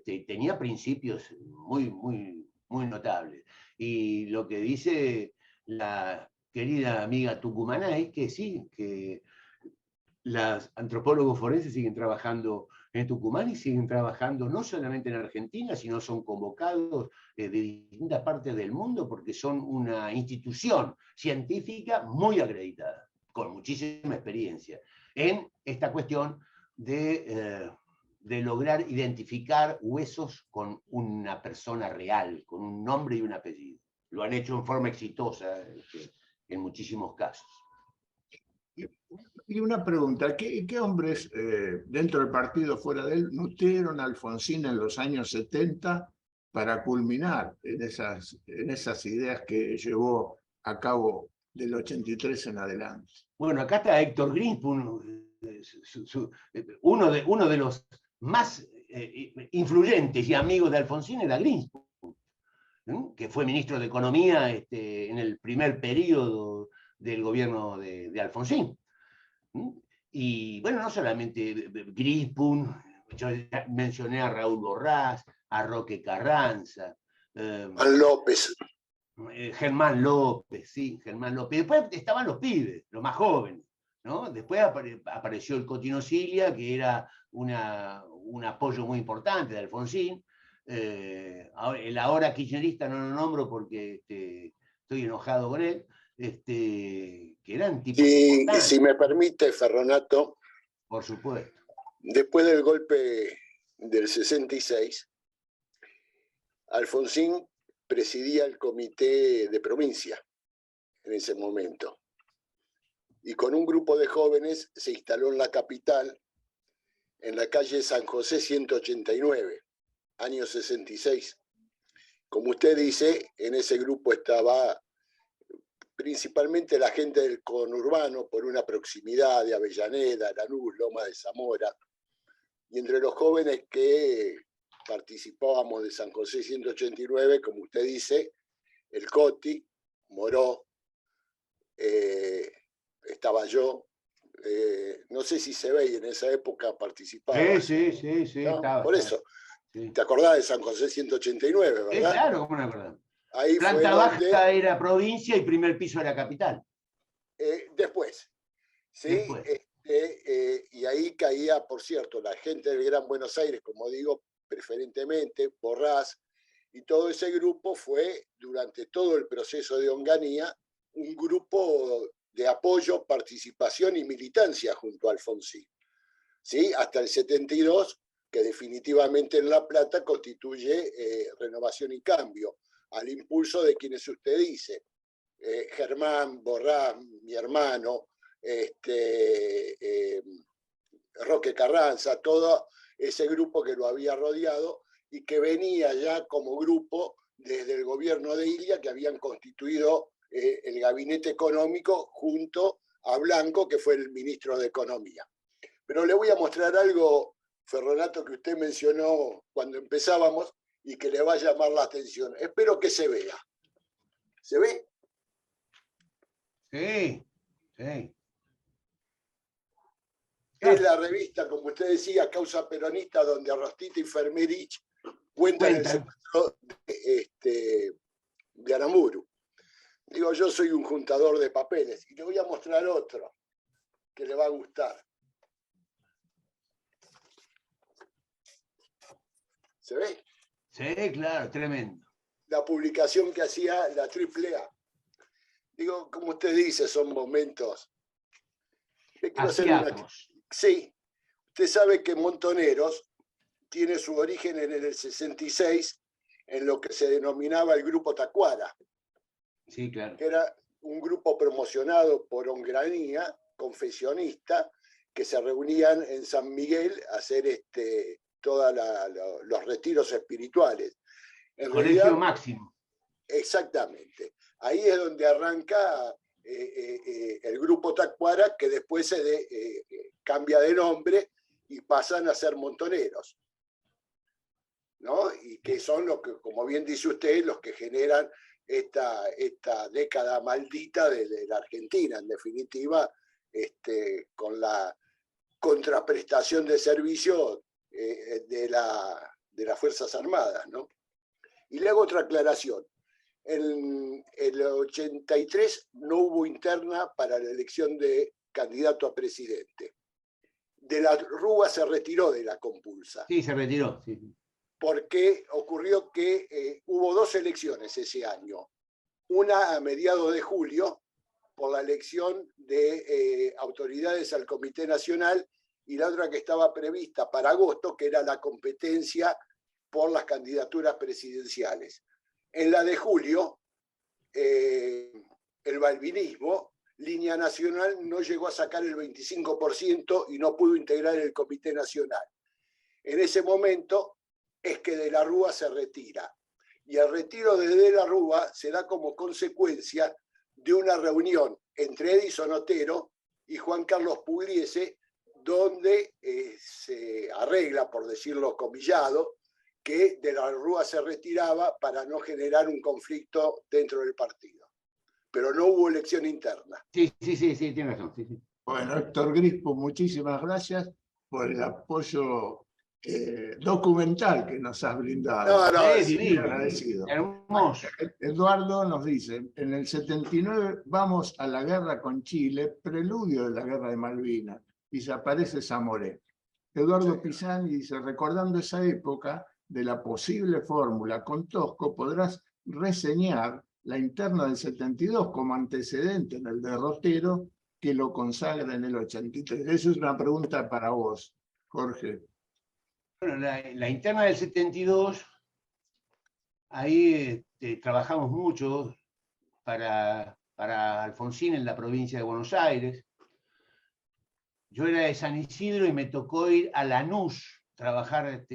tenía principios muy notables. Y lo que dice la querida amiga tucumana es que sí, que los antropólogos forenses siguen trabajando en Tucumán y siguen trabajando no solamente en Argentina, sino son convocados de distintas partes del mundo porque son una institución científica muy acreditada, con muchísima experiencia, en esta cuestión de lograr identificar huesos con una persona real, con un nombre y un apellido. Lo han hecho en forma exitosa en muchísimos casos. Y una pregunta: ¿qué hombres dentro del partido, fuera de él, nutrieron a Alfonsín en los años 70 para culminar en esas ideas que llevó a cabo del 83 en adelante? Bueno, acá está Héctor Greenspoon, uno de los más influyentes y amigos de Alfonsín era Greenspoon, que fue ministro de Economía en el primer periodo del gobierno de Alfonsín. Y bueno, no solamente Greenspoon, yo mencioné a Raúl Borrás, a Roque Carranza, López. Germán López, sí, Germán López. Después estaban los pibes, los más jóvenes, ¿no? Después apareció el Cotino Cilia, que era un apoyo muy importante de Alfonsín. El ahora kirchnerista no lo nombro porque estoy enojado con él, que eran tipos importantes. Si me permite, Ferronato. Por supuesto. Después del golpe del 66, Alfonsín presidía el comité de provincia en ese momento. Y con un grupo de jóvenes se instaló en la capital, en la calle San José 189, año 66. Como usted dice, en ese grupo estaba principalmente la gente del conurbano por una proximidad de Avellaneda, Lanús, Loma de Zamora, y entre los jóvenes que participábamos de San José 189, como usted dice, el Coti, Moró, estaba yo, no sé si se ve, y en esa época participaba. Sí, ¿no? estaba. Por eso, Sí. ¿te acordás de San José 189, verdad? Claro, ¿cómo no me acuerdo? Ahí Planta fue baja donde, era provincia y primer piso era capital. después, ¿sí? Después. Y ahí caía, por cierto, la gente del Gran Buenos Aires, como digo, preferentemente, Borrás, y todo ese grupo fue, durante todo el proceso de Onganía, un grupo de apoyo, participación y militancia junto a Alfonsín, ¿sí? Hasta el 72, que definitivamente en La Plata constituye Renovación y Cambio, al impulso de quienes usted dice, Germán, Borrás, mi hermano, Roque Carranza, todo ese grupo que lo había rodeado y que venía ya como grupo desde el gobierno de Ilia, que habían constituido el gabinete económico junto a Blanco, que fue el ministro de Economía. Pero le voy a mostrar algo, Ferronato, que usted mencionó cuando empezábamos y que le va a llamar la atención. Espero que se vea. ¿Se ve? Sí. Es la revista, como usted decía, Causa Peronista, donde Arrostita y Fermerich cuentan el secuestro de Aramuru. Digo, yo soy un juntador de papeles y le voy a mostrar otro que le va a gustar. ¿Se ve? Sí, claro, tremendo. La publicación que hacía la AAA. Digo, como usted dice, son momentos. Sí, usted sabe que Montoneros tiene su origen en el 66 en lo que se denominaba el Grupo Tacuara. Sí, claro. Que era un grupo promocionado por Onganía, confesionista, que se reunían en San Miguel a hacer todos los retiros espirituales. En Colegio realidad, Máximo. Exactamente. Ahí es donde arranca el grupo Tacuara, que después se cambia de nombre y pasan a ser Montoneros, ¿no? Y que son los que, como bien dice usted, los que generan esta década maldita de la Argentina, en definitiva, con la contraprestación de servicio de las Fuerzas Armadas, ¿no? Y le hago otra aclaración. En el 83 no hubo interna para la elección de candidato a presidente. De la Rúa se retiró de la compulsa. Sí, se retiró. Sí. Porque ocurrió que hubo dos elecciones ese año. Una a mediados de julio, por la elección de autoridades al Comité Nacional, y la otra que estaba prevista para agosto, que era la competencia por las candidaturas presidenciales. En la de julio, el balvinismo, Línea Nacional, no llegó a sacar el 25% y no pudo integrar el Comité Nacional. En ese momento es que De la Rúa se retira. Y el retiro de la Rúa se da como consecuencia de una reunión entre Edison Otero y Juan Carlos Pugliese, donde se arregla, por decirlo comillado, que De la Rúa se retiraba para no generar un conflicto dentro del partido. Pero no hubo elección interna. Sí, tiene razón. Sí. Bueno, Héctor Grispo, muchísimas gracias por el apoyo documental que nos has brindado. Sí, agradecido. Hermoso. Eduardo nos dice, en el 79 vamos a la guerra con Chile, preludio de la guerra de Malvinas, y se aparece Zamoré. Eduardo Pisani dice, recordando esa época de la posible fórmula con Tosco, podrás reseñar la interna del 72 como antecedente en el derrotero que lo consagra en el 83. Esa es una pregunta para vos, Jorge. Bueno, la interna del 72, ahí trabajamos mucho para Alfonsín en la provincia de Buenos Aires. Yo era de San Isidro y me tocó ir a Lanús, trabajar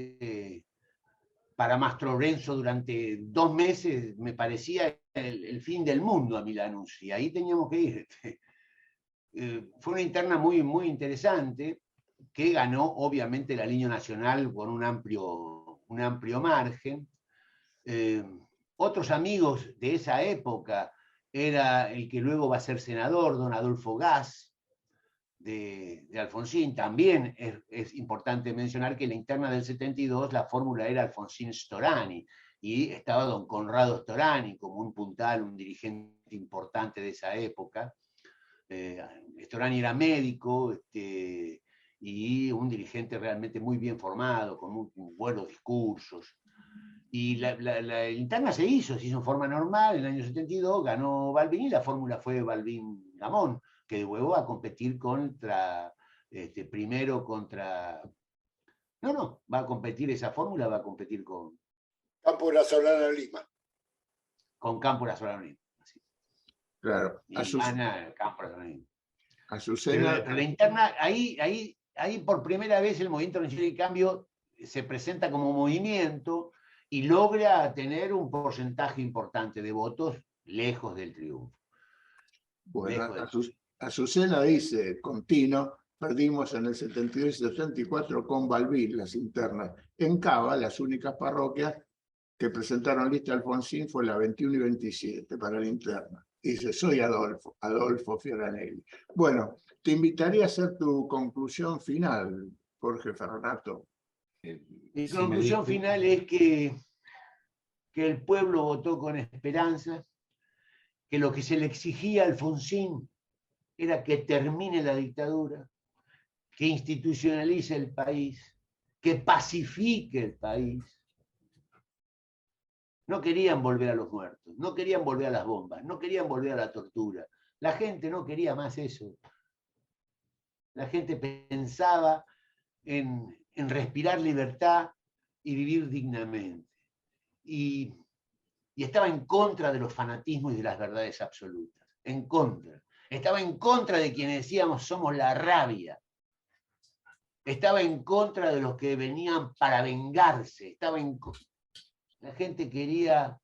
para Mastro Lorenzo durante 2 meses me parecía el fin del mundo a Milanus, y ahí teníamos que ir. Fue una interna muy, muy interesante, que ganó obviamente la línea nacional con un amplio margen. Otros amigos de esa época era el que luego va a ser senador, don Adolfo Gas, de Alfonsín. También es importante mencionar que en la interna del 72 la fórmula era Alfonsín Storani, y estaba don Conrado Storani como un puntal, un dirigente importante de esa época. Storani era médico, y un dirigente realmente muy bien formado, con muy buenos discursos. Y la interna se hizo en forma normal en el año 72, ganó Balbín, y la fórmula fue Balbín-Gamón, que luego va a competir primero contra... No, va a competir esa fórmula, va a competir con... Cámpora Solano Lima. Con Cámpora Solano Lima. Claro. Y gana Cámpora Solano Lima. Azucena... Pero la interna, ahí por primera vez el Movimiento Nacional y Cambio se presenta como movimiento y logra tener un porcentaje importante de votos lejos del triunfo. Bueno, Azucena dice, Contino, perdimos en el 72 y 74 con Balbín las internas. En Cava, las únicas parroquias que presentaron lista Alfonsín fue la 21 y 27 para la interna. Dice, soy Adolfo Fioranelli. Bueno, te invitaría a hacer tu conclusión final, Jorge Ferronato. Mi conclusión final es que el pueblo votó con esperanza, que lo que se le exigía a Alfonsín era que termine la dictadura, que institucionalice el país, que pacifique el país. No querían volver a los muertos, no querían volver a las bombas, no querían volver a la tortura. La gente no quería más eso. La gente pensaba en respirar libertad y vivir dignamente. Y estaba en contra de los fanatismos y de las verdades absolutas. En contra. Estaba en contra de quienes decíamos somos la rabia. Estaba en contra de los que venían para vengarse. La gente quería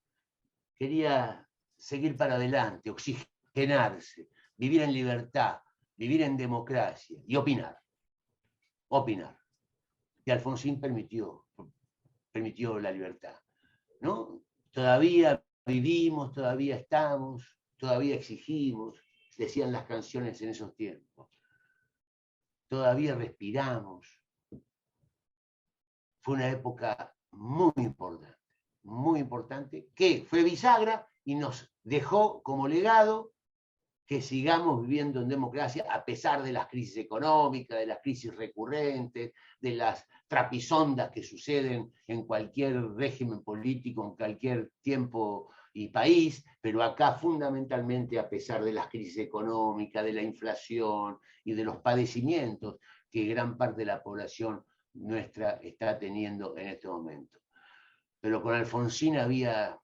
seguir para adelante, oxigenarse, vivir en libertad, vivir en democracia y opinar. Y Alfonsín permitió la libertad, ¿no? Todavía vivimos, todavía estamos, todavía exigimos, decían las canciones en esos tiempos. Todavía respiramos. Fue una época muy importante, que fue bisagra y nos dejó como legado que sigamos viviendo en democracia a pesar de las crisis económicas, de las crisis recurrentes, de las trapisondas que suceden en cualquier régimen político, en cualquier tiempo y país, pero acá fundamentalmente a pesar de las crisis económicas, de la inflación y de los padecimientos que gran parte de la población nuestra está teniendo en este momento. Pero con Alfonsín había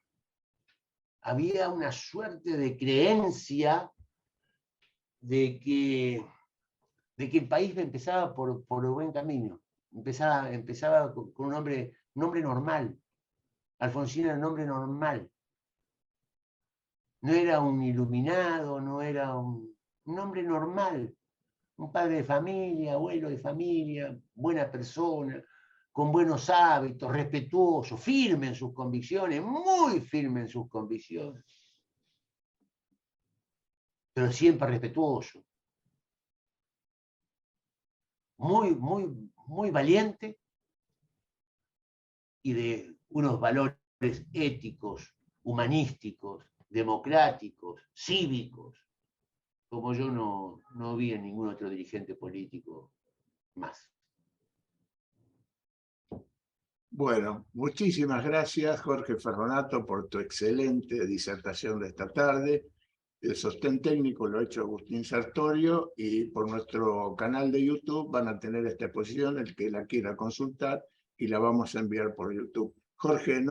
una suerte de creencia de que el país empezaba por el buen camino. Empezaba con un nombre normal. Alfonsín era un nombre normal. No era un iluminado, no era un hombre normal. Un padre de familia, abuelo de familia, buena persona, con buenos hábitos, respetuoso, firme en sus convicciones, muy firme en sus convicciones, pero siempre respetuoso, muy valiente y de unos valores éticos, humanísticos, democráticos, cívicos, como yo no vi en ningún otro dirigente político más. Bueno, muchísimas gracias, Jorge Ferronato, por tu excelente disertación de esta tarde. El sostén técnico lo ha hecho Agustín Sartorio, y por nuestro canal de YouTube van a tener esta exposición, el que la quiera consultar, y la vamos a enviar por YouTube. Jorge,